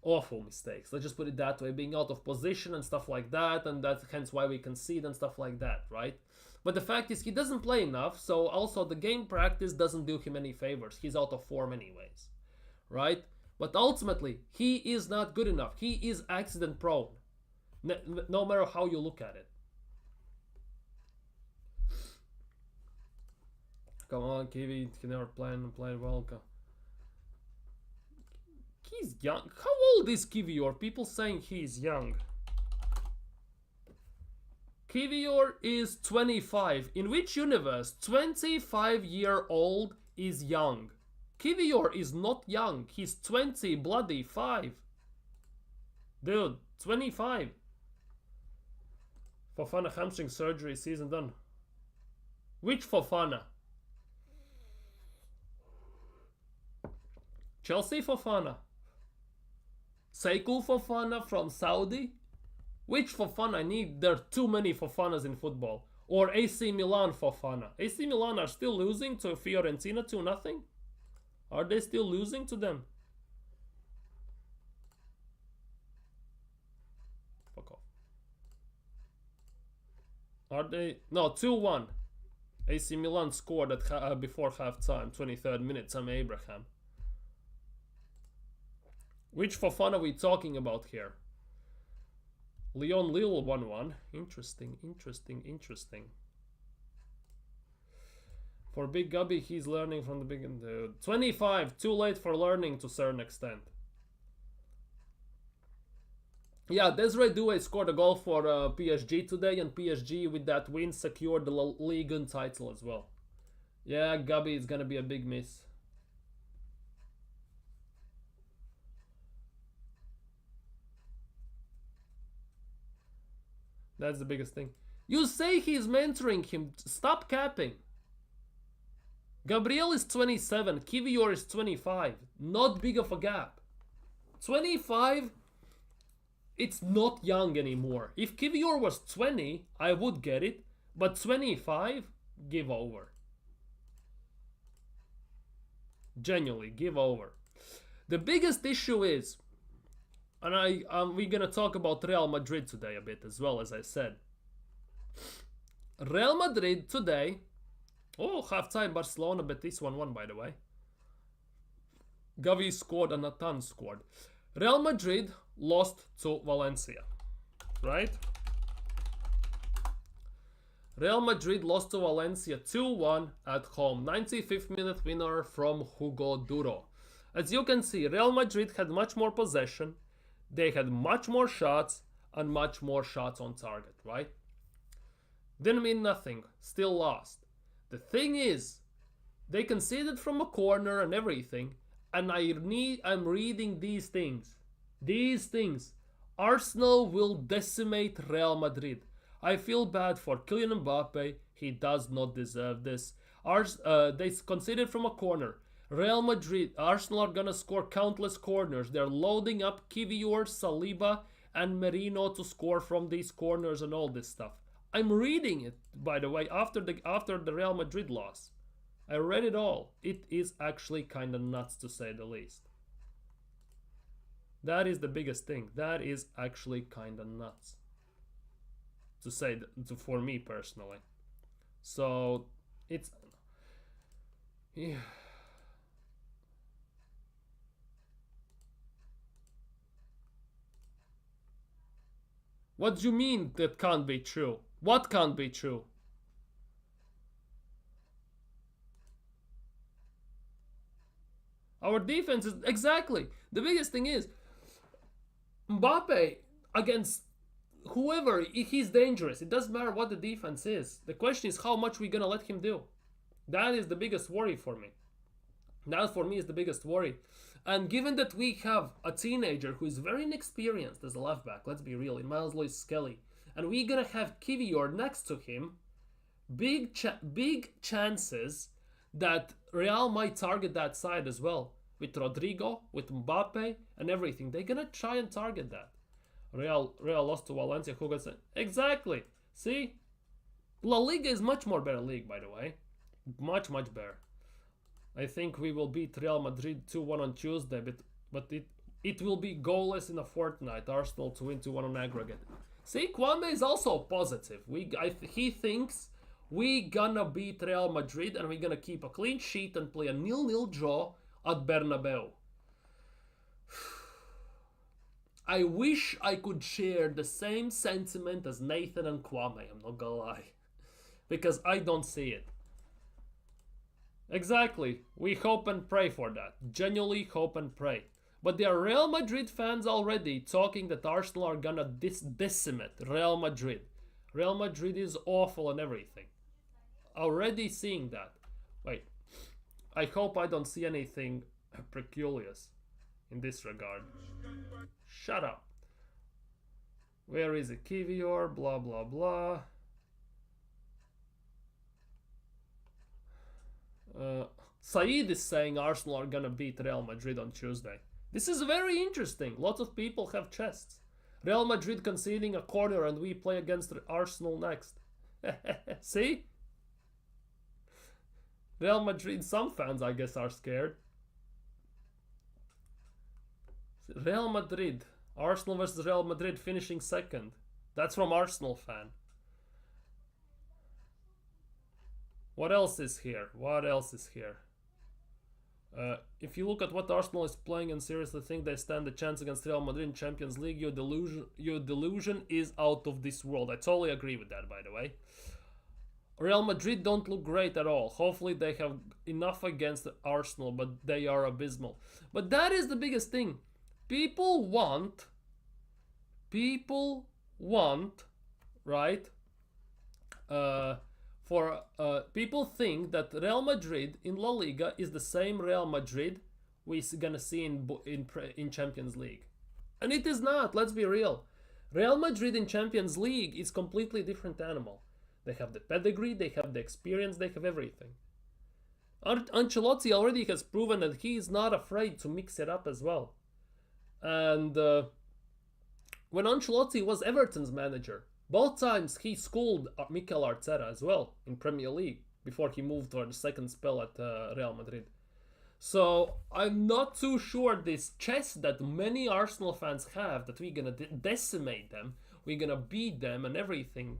A: awful mistakes. Let's just put it that way, being out of position and stuff like that, and that's hence why we concede and stuff like that, right? But the fact is he doesn't play enough, so also the game practice doesn't do him any favors. He's out of form anyways, right? But ultimately, he is not good enough. He is accident prone, no matter how you look at it. Come on, Kiwi, he never played well. He's young. How old is Kivior? People saying he's young. Kivior is 25. In which universe 25-year-old is young? Kivior is not young. He's 20 bloody 5. Dude, 25. Fofana hamstring surgery, season done. Which Fofana? Chelsea Fofana? Seikou Fofana from Saudi? Which Fofana? There are too many Fofanas in football. Or AC Milan Fofana. AC Milan are still losing to Fiorentina 2-0? Are they still losing to them? Fuck off. Are they? No, 2-1. AC Milan scored at before halftime, 23rd minute, Sam Abraham. Which Fofana are we talking about here? Lyon Lille 1-1. Interesting. For Big Gubby, he's learning from the beginning. 25, too late for learning to a certain extent. Yeah, Desiree Doué scored a goal for PSG today, and PSG with that win secured the Ligue 1 title as well. Yeah, Gubby is gonna be a big miss. That's the biggest thing. You say he's mentoring him. Stop capping. Gabriel is 27. Kivior is 25. Not big of a gap. 25, it's not young anymore. If Kivior was 20, I would get it. But 25, give over. Genuinely, give over. The biggest issue is, and we're gonna talk about Real Madrid today a bit as well, as I said. Real Madrid today. Oh, halftime Barcelona Betis 1-1, by the way. Gavi scored and Nathan scored. Real Madrid lost to Valencia, right? Real Madrid lost to Valencia 2-1 at home. 95th minute winner from Hugo Duro. As you can see, Real Madrid had much more possession. They had much more shots and much more shots on target, right? Didn't mean nothing. Still lost. The thing is, they conceded from a corner and everything, and I'm reading these things. These things. Arsenal will decimate Real Madrid. I feel bad for Kylian Mbappe. He does not deserve this. They conceded from a corner. Real Madrid, Arsenal are gonna score countless corners. They're loading up Kivior, Saliba, and Merino to score from these corners and all this stuff. I'm reading it, by the way, after the Real Madrid loss. I read it all. It is actually kind of nuts, to say the least. That is the biggest thing. That is actually kind of nuts, to say for me personally. So it's, yeah. What do you mean that can't be true? What can't be true? Our defense is exactly the biggest thing is Mbappe against whoever, he's dangerous. It doesn't matter what the defense is. The question is how much we're gonna let him do. That is the biggest worry for me. That for me is the biggest worry. And given that we have a teenager who is very inexperienced as a left back, let's be real, in Miles Lewis Skelly, and we're gonna have Kivior next to him, big chances that Real might target that side as well. With Rodrigo, with Mbappe, and everything. They're gonna try and target that. Real lost to Valencia. Who got sent? Exactly. See? La Liga is much more better league, by the way. Much better. I think we will beat Real Madrid 2-1 on Tuesday, but it will be goalless in a fortnight. Arsenal to win 2-1 on aggregate. See, Kwame is also positive. He thinks we gonna beat Real Madrid and we're gonna keep a clean sheet and play a 0-0 draw at Bernabeu. I wish I could share the same sentiment as Nathan and Kwame, I'm not gonna lie. Because I don't see it. Exactly. We hope and pray for that. Genuinely hope and pray. But there are Real Madrid fans already talking that Arsenal are gonna decimate Real Madrid. Real Madrid is awful and everything. Already seeing that. Wait. I hope I don't see anything peculiar in this regard. Shut up. Where is it? Kivior, blah blah blah. Saeed is saying Arsenal are gonna beat Real Madrid on Tuesday. This is very interesting. Lots of people have chests. Real Madrid conceding a corner and we play against Arsenal next. See? Real Madrid, some fans I guess are scared. Real Madrid. Arsenal versus Real Madrid finishing second. That's from Arsenal fan. What else is here? What else is here? If you look at what Arsenal is playing and seriously think they stand a chance against Real Madrid in Champions League, your delusion is out of this world. I totally agree with that, by the way. Real Madrid don't look great at all. Hopefully they have enough against Arsenal, but they are abysmal. But that is the biggest thing. People want, right? People think that Real Madrid in La Liga is the same Real Madrid we're gonna see in Champions League, and it is not. Let's be real. Real Madrid in Champions League is completely different animal. They have the pedigree, they have the experience, they have everything. Ancelotti already has proven that he is not afraid to mix it up as well. And when Ancelotti was Everton's manager, both times he schooled Mikel Arteta as well in Premier League before he moved for the second spell at Real Madrid. So I'm not too sure this chest that many Arsenal fans have that we're gonna decimate them, we're gonna beat them and everything.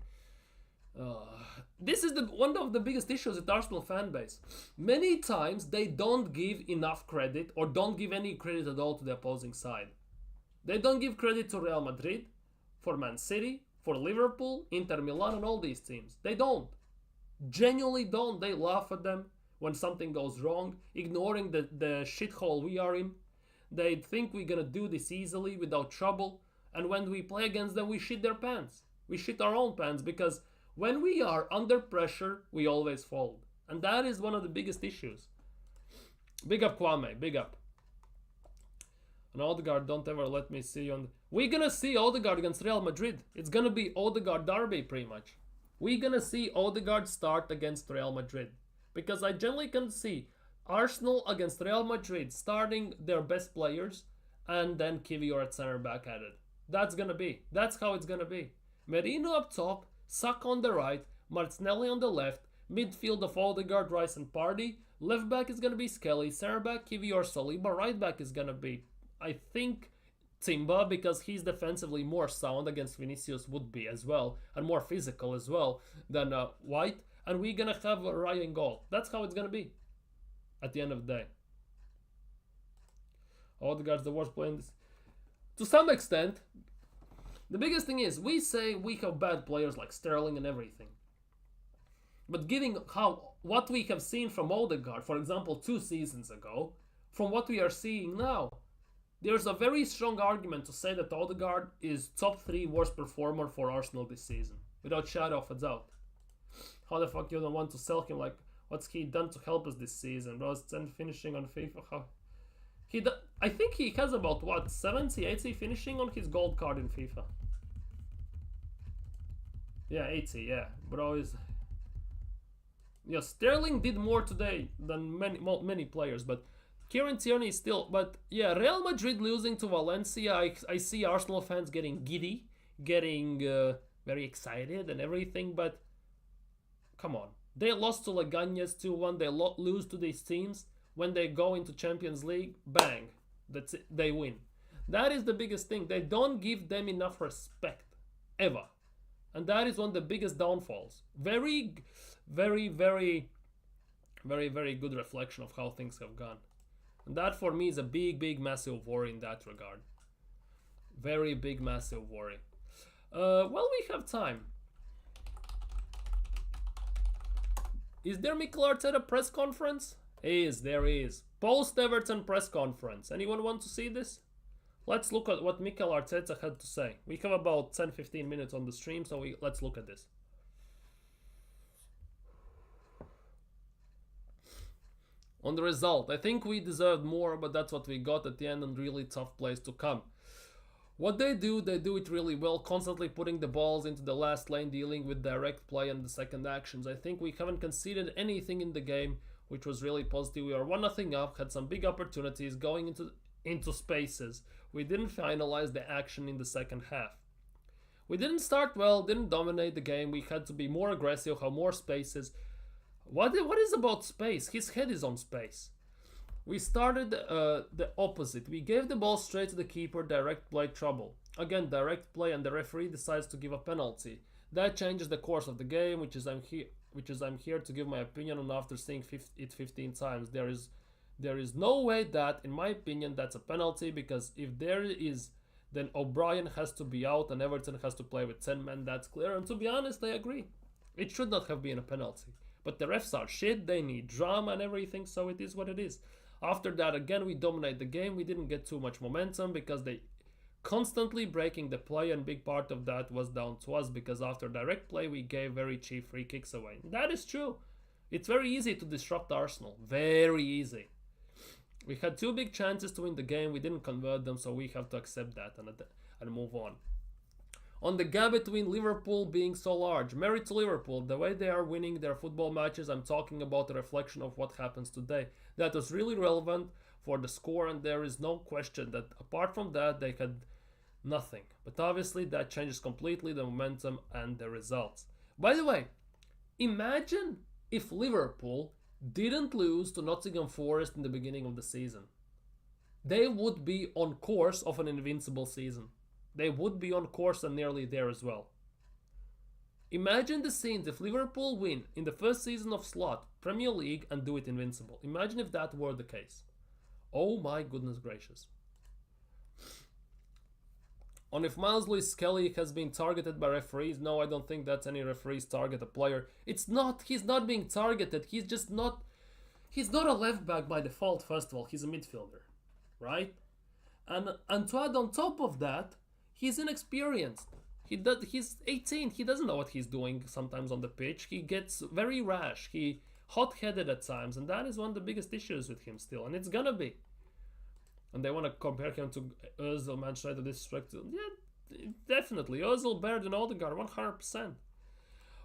A: This is one of the biggest issues with Arsenal fan base. Many times they don't give enough credit or don't give any credit at all to the opposing side. They don't give credit to Real Madrid, for Man City, for Liverpool, Inter Milan and all these teams. They don't. Genuinely don't. They laugh at them when something goes wrong, ignoring the shithole we are in. They think we're gonna do this easily without trouble, and when we play against them we shit their pants. We shit our own pants because when we are under pressure, we always fold. And that is one of the biggest issues. Big up Kwame, big up. And Odegaard, don't ever let me see on... We're gonna see Odegaard against Real Madrid. It's gonna be Odegaard derby pretty much. We're gonna see Odegaard start against Real Madrid. Because I generally can see Arsenal against Real Madrid starting their best players and then Kivior at center back at it. That's how it's gonna be. Merino up top, Saka on the right, Martinelli on the left, midfield of Odegaard, Rice and Partey, left back is going to be Skelly, center back Kivior Saliba, right back is going to be, I think, Timba, because he's defensively more sound against Vinicius would be as well, and more physical as well than White, and we're going to have Ryan goal. That's how it's going to be at the end of the day. Odegaard's the worst player in this. To some extent, The biggest thing is we say we have bad players like Sterling and everything. But given how what we have seen from Odegaard, for example, 2 seasons ago, from what we are seeing now, there's a very strong argument to say that Odegaard is top 3 worst performer for Arsenal this season, without shadow of a doubt. How the fuck you don't want to sell him? Like, what's he done to help us this season? Bro, it's 10 finishing on FIFA. How? I think he has about, what, 70, 80 finishing on his gold card in FIFA. Yeah, 80, yeah. Bro is... Yeah, Sterling did more today than many players, but Kieran Tierney is still... But yeah, Real Madrid losing to Valencia, I see Arsenal fans getting giddy, getting very excited and everything, but come on. They lost to Leganes 2-1, they lose to these teams. When they go into Champions League, bang, that's it, they win. That is the biggest thing. They don't give them enough respect, ever. And that is one of the biggest downfalls. Very, very, very, very, very good reflection of how things have gone. And that for me is a big, big, massive worry in that regard. Very big, massive worry. Well, we have time. Is there Mikel Arteta press conference? There is. Post-Everton press conference. Anyone want to see this? Let's look at what Mikel Arteta had to say. We have about 10-15 minutes on the stream, so let's look at this. On the result, I think we deserved more, but that's what we got at the end, and really tough place to come. What they do it really well, constantly putting the balls into the last lane, dealing with direct play and the second actions. I think we haven't conceded anything in the game, which was really positive. We are 1-0 up, had some big opportunities going into spaces. We didn't finalize the action in the second half. We didn't start well, didn't dominate the game. We had to be more aggressive, have more spaces. What is about space? His head is on space. We started the opposite. We gave the ball straight to the keeper, direct play trouble. Again, direct play, and the referee decides to give a penalty. That changes the course of the game, which is I'm here to give my opinion on after seeing it 15 times. There is no way that, in my opinion, that's a penalty, because if there is, then O'Brien has to be out and Everton has to play with 10 men. That's clear, and to be honest, I agree. It should not have been a penalty. But the refs are shit, they need drama and everything, so it is what it is. After that, again, we dominate the game. We didn't get too much momentum because they constantly breaking the play, and big part of that was down to us, because after direct play, we gave very cheap free kicks away. That is true. It's very easy to disrupt Arsenal. Very easy. We had 2 big chances to win the game. We didn't convert them, so we have to accept that and move on. On the gap between Liverpool being so large, merit to Liverpool, the way they are winning their football matches, I'm talking about a reflection of what happens today. That was really relevant for the score, and there is no question that apart from that, they had nothing. But obviously, that changes completely the momentum and the results. By the way, imagine if Liverpool didn't lose to Nottingham Forest in the beginning of the season. They would be on course of an invincible season. They would be on course and nearly there as well. Imagine the scenes if Liverpool win in the first season of Slot, Premier League, and do it invincible. Imagine if that were the case. Oh my goodness gracious. On if Miles Lewis-Skelly has been targeted by referees, no, I don't think that's any referees target a player. He's not being targeted, he's not a left back by default, first of all, he's a midfielder, right? And to add on top of that, he's inexperienced. He's 18, he doesn't know what he's doing sometimes on the pitch, he gets very rash, he hot-headed at times, and that is one of the biggest issues with him still, and it's gonna be. And they want to compare him to Ozil, Manchester United disrespect. Yeah, definitely. Ozil better than Odegaard, 100%.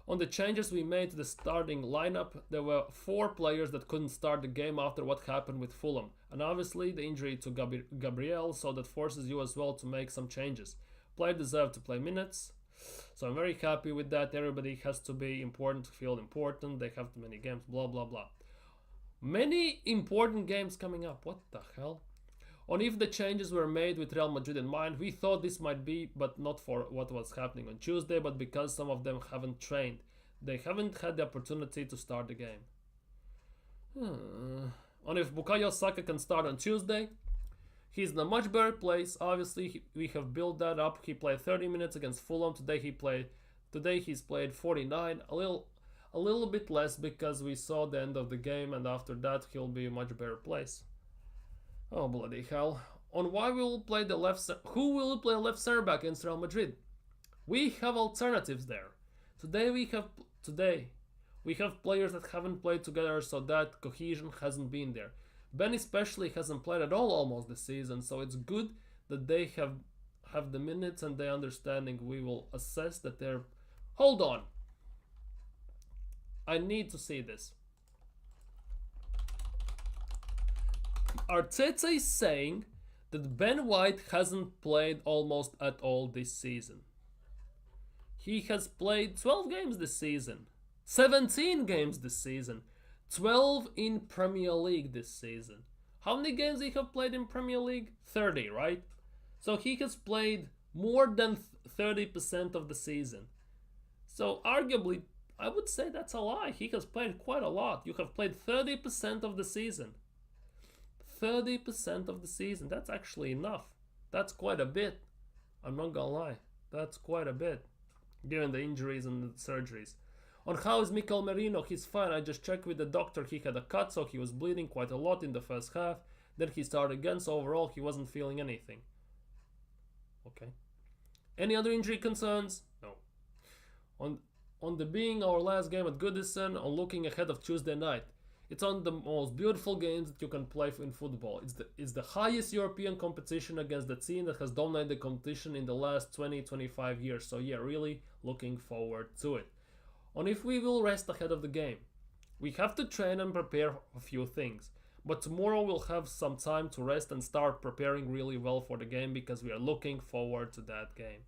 A: On the changes we made to the starting lineup, there were 4 players that couldn't start the game after what happened with Fulham. And obviously the injury to Gabriel, so that forces you as well to make some changes. Players deserve to play minutes. So I'm very happy with that. Everybody has to be important to feel important. They have too many games, blah, blah, blah. Many important games coming up. What the hell? On if the changes were made with Real Madrid in mind, we thought this might be, but not for what was happening on Tuesday, but because some of them haven't trained. They haven't had the opportunity to start the game. On if Bukayo Saka can start on Tuesday, He's in a much better place. Obviously, we have built that up. He played 30 minutes against Fulham today. He's played 49, a little bit less because we saw the end of the game, and after that he'll be in a much better place. Oh bloody hell! On why we will play the left? Who will play left center back against Real Madrid? We have alternatives there. Today we have players that haven't played together, so that cohesion hasn't been there. Ben especially hasn't played at all almost this season, so it's good that they have the minutes and the understanding. We will assess that they're. Hold on. I need to see this. Arteta is saying that Ben White hasn't played almost at all this season. He has played 12 games this season, 17 games this season, 12 in Premier League this season. How many games he have played in Premier League? 30, right? So he has played more than 30% of the season. So arguably, I would say that's a lie. He has played quite a lot. You have played 30% of the season. 30% of the season. That's actually enough. That's quite a bit. I'm not gonna lie. That's quite a bit. Given the injuries and the surgeries. On how is Mikel Merino? He's fine. I just checked with the doctor. He had a cut, so he was bleeding quite a lot in the first half. Then he started again, so overall he wasn't feeling anything. Okay. Any other injury concerns? No. On the being our last game at Goodison, on looking ahead of Tuesday night. It's on the most beautiful games that you can play in football. It's the highest European competition against the team that has dominated the competition in the last 20-25 years. So yeah, really looking forward to it. On if we will rest ahead of the game. We have to train and prepare a few things. But tomorrow we'll have some time to rest and start preparing really well for the game because we are looking forward to that game.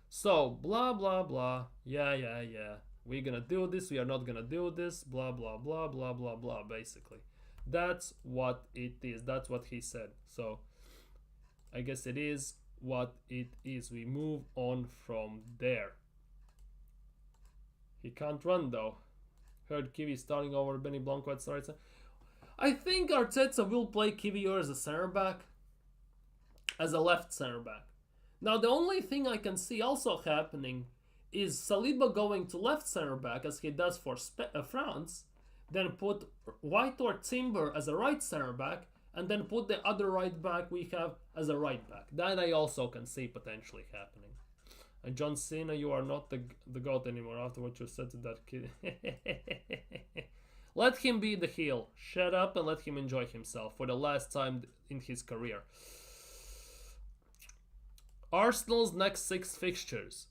A: So, blah, blah, blah. Yeah. We're gonna do this, we are not gonna do this, blah, blah, blah, blah, blah, blah, basically. That's what it is. That's what he said. So, I guess it is what it is. We move on from there. He can't run, though. Heard Kiwi starting over Benny Blanco at Saracen. I think Arteta will play Kiwi as a center back. As a left center back. Now, the only thing I can see also happening is Saliba going to left center back as he does for France, then put White or Timber as a right center back, and then put the other right back we have as a right back. That I also can see potentially happening. And John Cena, you are not the GOAT anymore after what you said to that kid. Let him be the heel. Shut up and let him enjoy himself for the last time in his career. Arsenal's next 6 fixtures.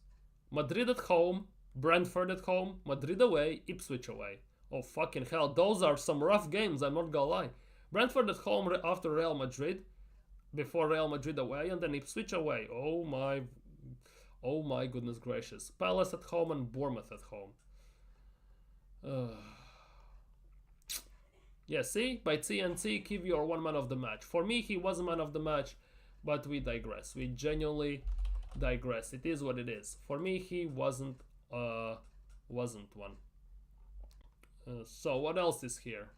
A: Madrid at home, Brentford at home, Madrid away, Ipswich away. Oh fucking hell, those are some rough games, I'm not gonna lie. Brentford at home after Real Madrid, before Real Madrid away, and then Ipswich away. Oh my goodness gracious. Palace at home and Bournemouth at home. Yeah, see? By TNT, give your one man of the match. For me, he was a man of the match, but we digress. We genuinely digress. It is what it is. For me, he wasn't one. So what else is here?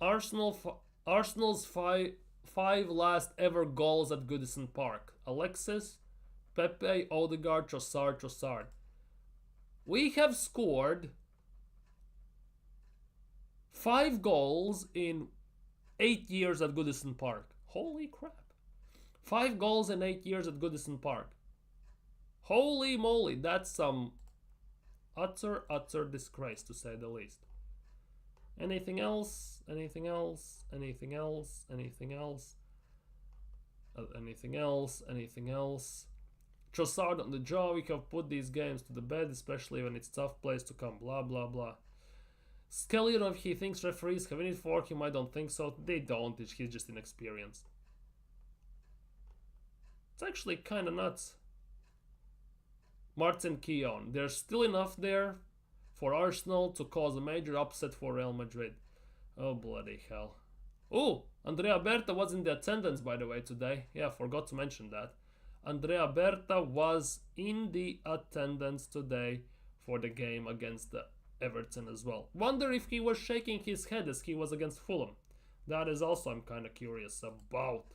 A: Arsenal's five last ever goals at Goodison Park. Alexis, Pepe, Odegaard, Trossard. We have scored 5 goals in 8 years at Goodison Park. Holy crap. 5 goals in 8 years at Goodison Park. Holy moly, that's some utter disgrace to say the least. Anything else? Anything else? Anything else? Anything else? Anything else? Anything else? Trossard on the jaw, we have put these games to the bed, especially when it's tough place to come. Blah, blah, blah. Skelly, if he thinks referees have any for him, I don't think so. They don't, he's just inexperienced. It's actually kind of nuts. Martin Keown. There's still enough there for Arsenal to cause a major upset for Real Madrid. Oh, bloody hell. Oh, Andrea Berta was in the attendance, by the way, today. Yeah, forgot to mention that. Andrea Berta was in the attendance today for the game against the Everton as well. Wonder if he was shaking his head as he was against Fulham. That is also I'm kind of curious about.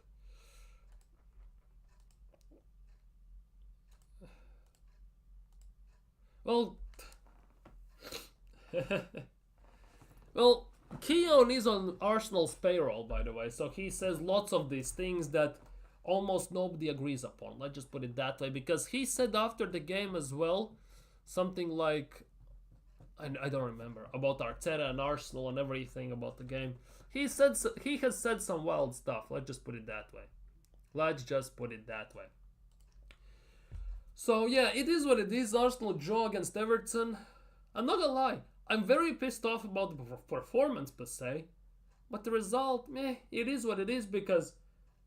A: Well, well, Keown is on Arsenal's payroll, by the way, so he says lots of these things that almost nobody agrees upon. Let's just put it that way, because he said after the game as well something like, I don't remember, about Arteta and Arsenal and everything about the game. He has said some wild stuff. Let's just put it that way. Let's just put it that way. So yeah, it is what it is. Arsenal draw against Everton. I'm not gonna lie, I'm very pissed off about the performance per se, but the result, meh, it is what it is because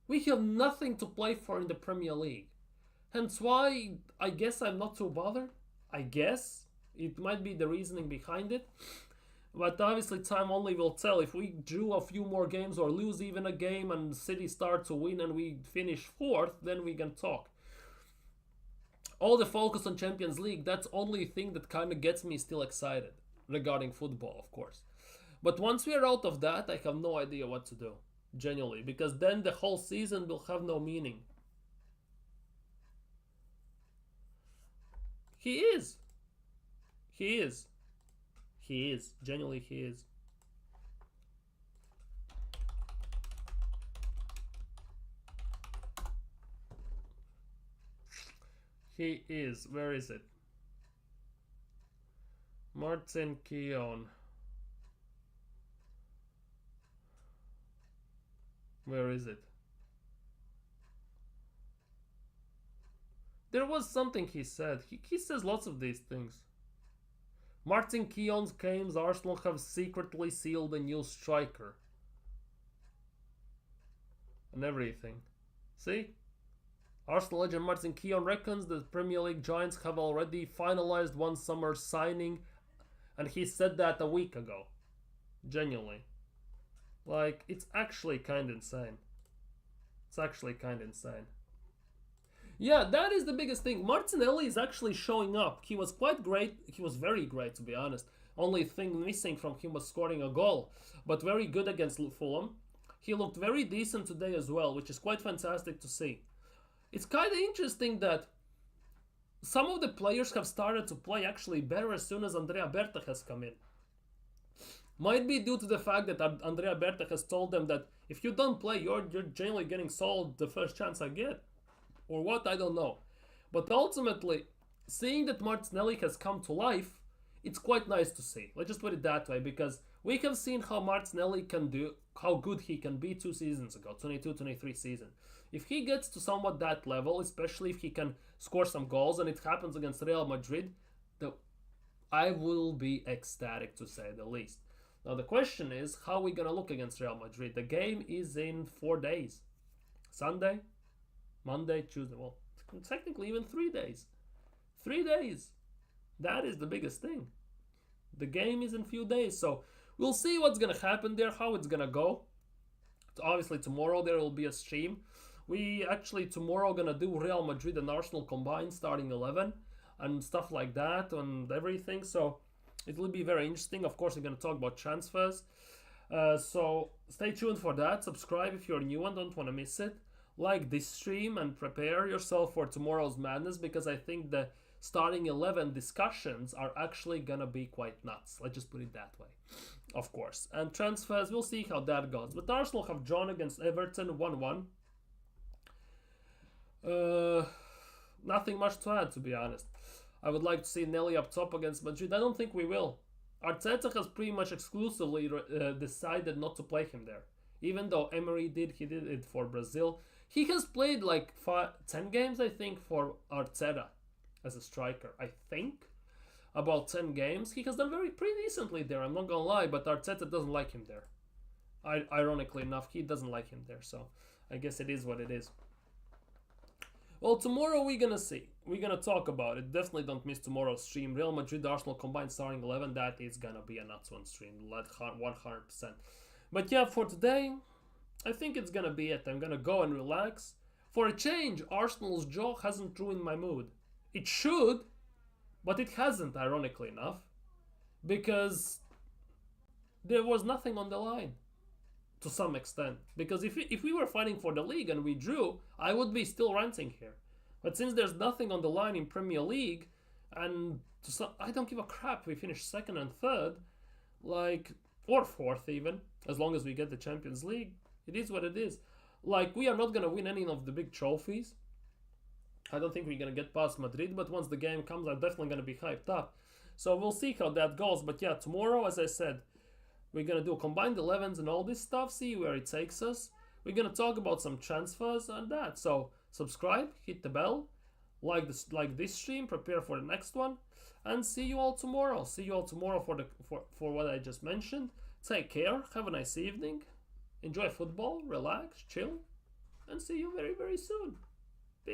A: we have nothing to play for in the Premier League. Hence why I guess I'm not too bothered. I guess it might be the reasoning behind it. But obviously, time only will tell. If we drew a few more games or lose even a game and City start to win and we finish fourth, then we can talk. All the focus on Champions League, that's only thing that kind of gets me still excited regarding football, of course. But once we are out of that, I have no idea what to do, genuinely, because then the whole season will have no meaning. He is. He is. He is. Genuinely, he is. He is. Where is it? Martin Keown. Where is it? There was something he said. He says lots of these things. Martin Keown claims Arsenal have secretly sealed a new striker. And everything. See? Arsenal legend Martin Keown reckons the Premier League giants have already finalized one summer signing, and he said that a week ago. Genuinely. Like, it's actually kind of insane. It's actually kind of insane. Yeah, that is the biggest thing. Martinelli is actually showing up. He was quite great. He was very great, to be honest. Only thing missing from him was scoring a goal. But very good against Fulham. He looked very decent today as well, which is quite fantastic to see. It's kind of interesting that some of the players have started to play actually better as soon as Andrea Berta has come in. Might be due to the fact that Andrea Berta has told them that if you don't play, you're generally getting sold the first chance I get. Or what, I don't know. But ultimately, seeing that Martinelli has come to life, it's quite nice to see. Let's just put it that way, because we have seen how Martinelli can do, how good he can be 2 seasons ago, 22-23 season. If he gets to somewhat that level, especially if he can score some goals, and it happens against Real Madrid, I will be ecstatic, to say the least. Now the question is, how are we going to look against Real Madrid? The game is in 4 days. Sunday, Monday, Tuesday. Well, technically even 3 days. 3 days. That is the biggest thing. The game is in few days. So we'll see what's going to happen there, how it's going to go. Obviously tomorrow there will be a stream. We actually tomorrow going to do Real Madrid and Arsenal combined starting 11 and stuff like that and everything. So it will be very interesting. Of course, we're going to talk about transfers. So stay tuned for that. Subscribe if you're new and don't want to miss it. Like this stream and prepare yourself for tomorrow's madness, because I think the starting 11 discussions are actually gonna be quite nuts. Let's just put it that way, of course. And transfers, we'll see how that goes. But Arsenal have drawn against Everton 1-1. Nothing much to add, to be honest. I would like to see Nelly up top against Madrid. I don't think we will. Arteta has pretty much exclusively decided not to play him there. Even though Emery did, he did it for Brazil. He has played like 10 games, I think, for Arteta as a striker. I think about 10 games. He has done pretty decently there, I'm not gonna lie, but Arteta doesn't like him there. Ironically enough, he doesn't like him there, so I guess it is what it is. Well, tomorrow we're gonna see. We're gonna talk about it. Definitely don't miss tomorrow's stream. Real Madrid Arsenal combined starting 11. That is gonna be a nuts one stream, 100%. But yeah, for today, I think it's gonna be it. I'm gonna go and relax. For a change, Arsenal's draw hasn't ruined my mood. It should, but it hasn't, ironically enough, because there was nothing on the line. to some extent. Because if we were fighting for the league and we drew, I would be still ranting here. But since there's nothing on the line in Premier League, and I don't give a crap if we finish second and third, like, or fourth even, as long as we get the Champions League, it is what it is. Like, we are not going to win any of the big trophies. I don't think we're going to get past Madrid, but once the game comes, I'm definitely going to be hyped up. So we'll see how that goes. But yeah, tomorrow, as I said, we're going to do combined 11s and all this stuff, see where it takes us. We're going to talk about some transfers and that. So subscribe, hit the bell, like this stream, prepare for the next one, and see you all tomorrow. See you all tomorrow for what I just mentioned. Take care, have a nice evening, enjoy football, relax, chill, and see you very, very soon.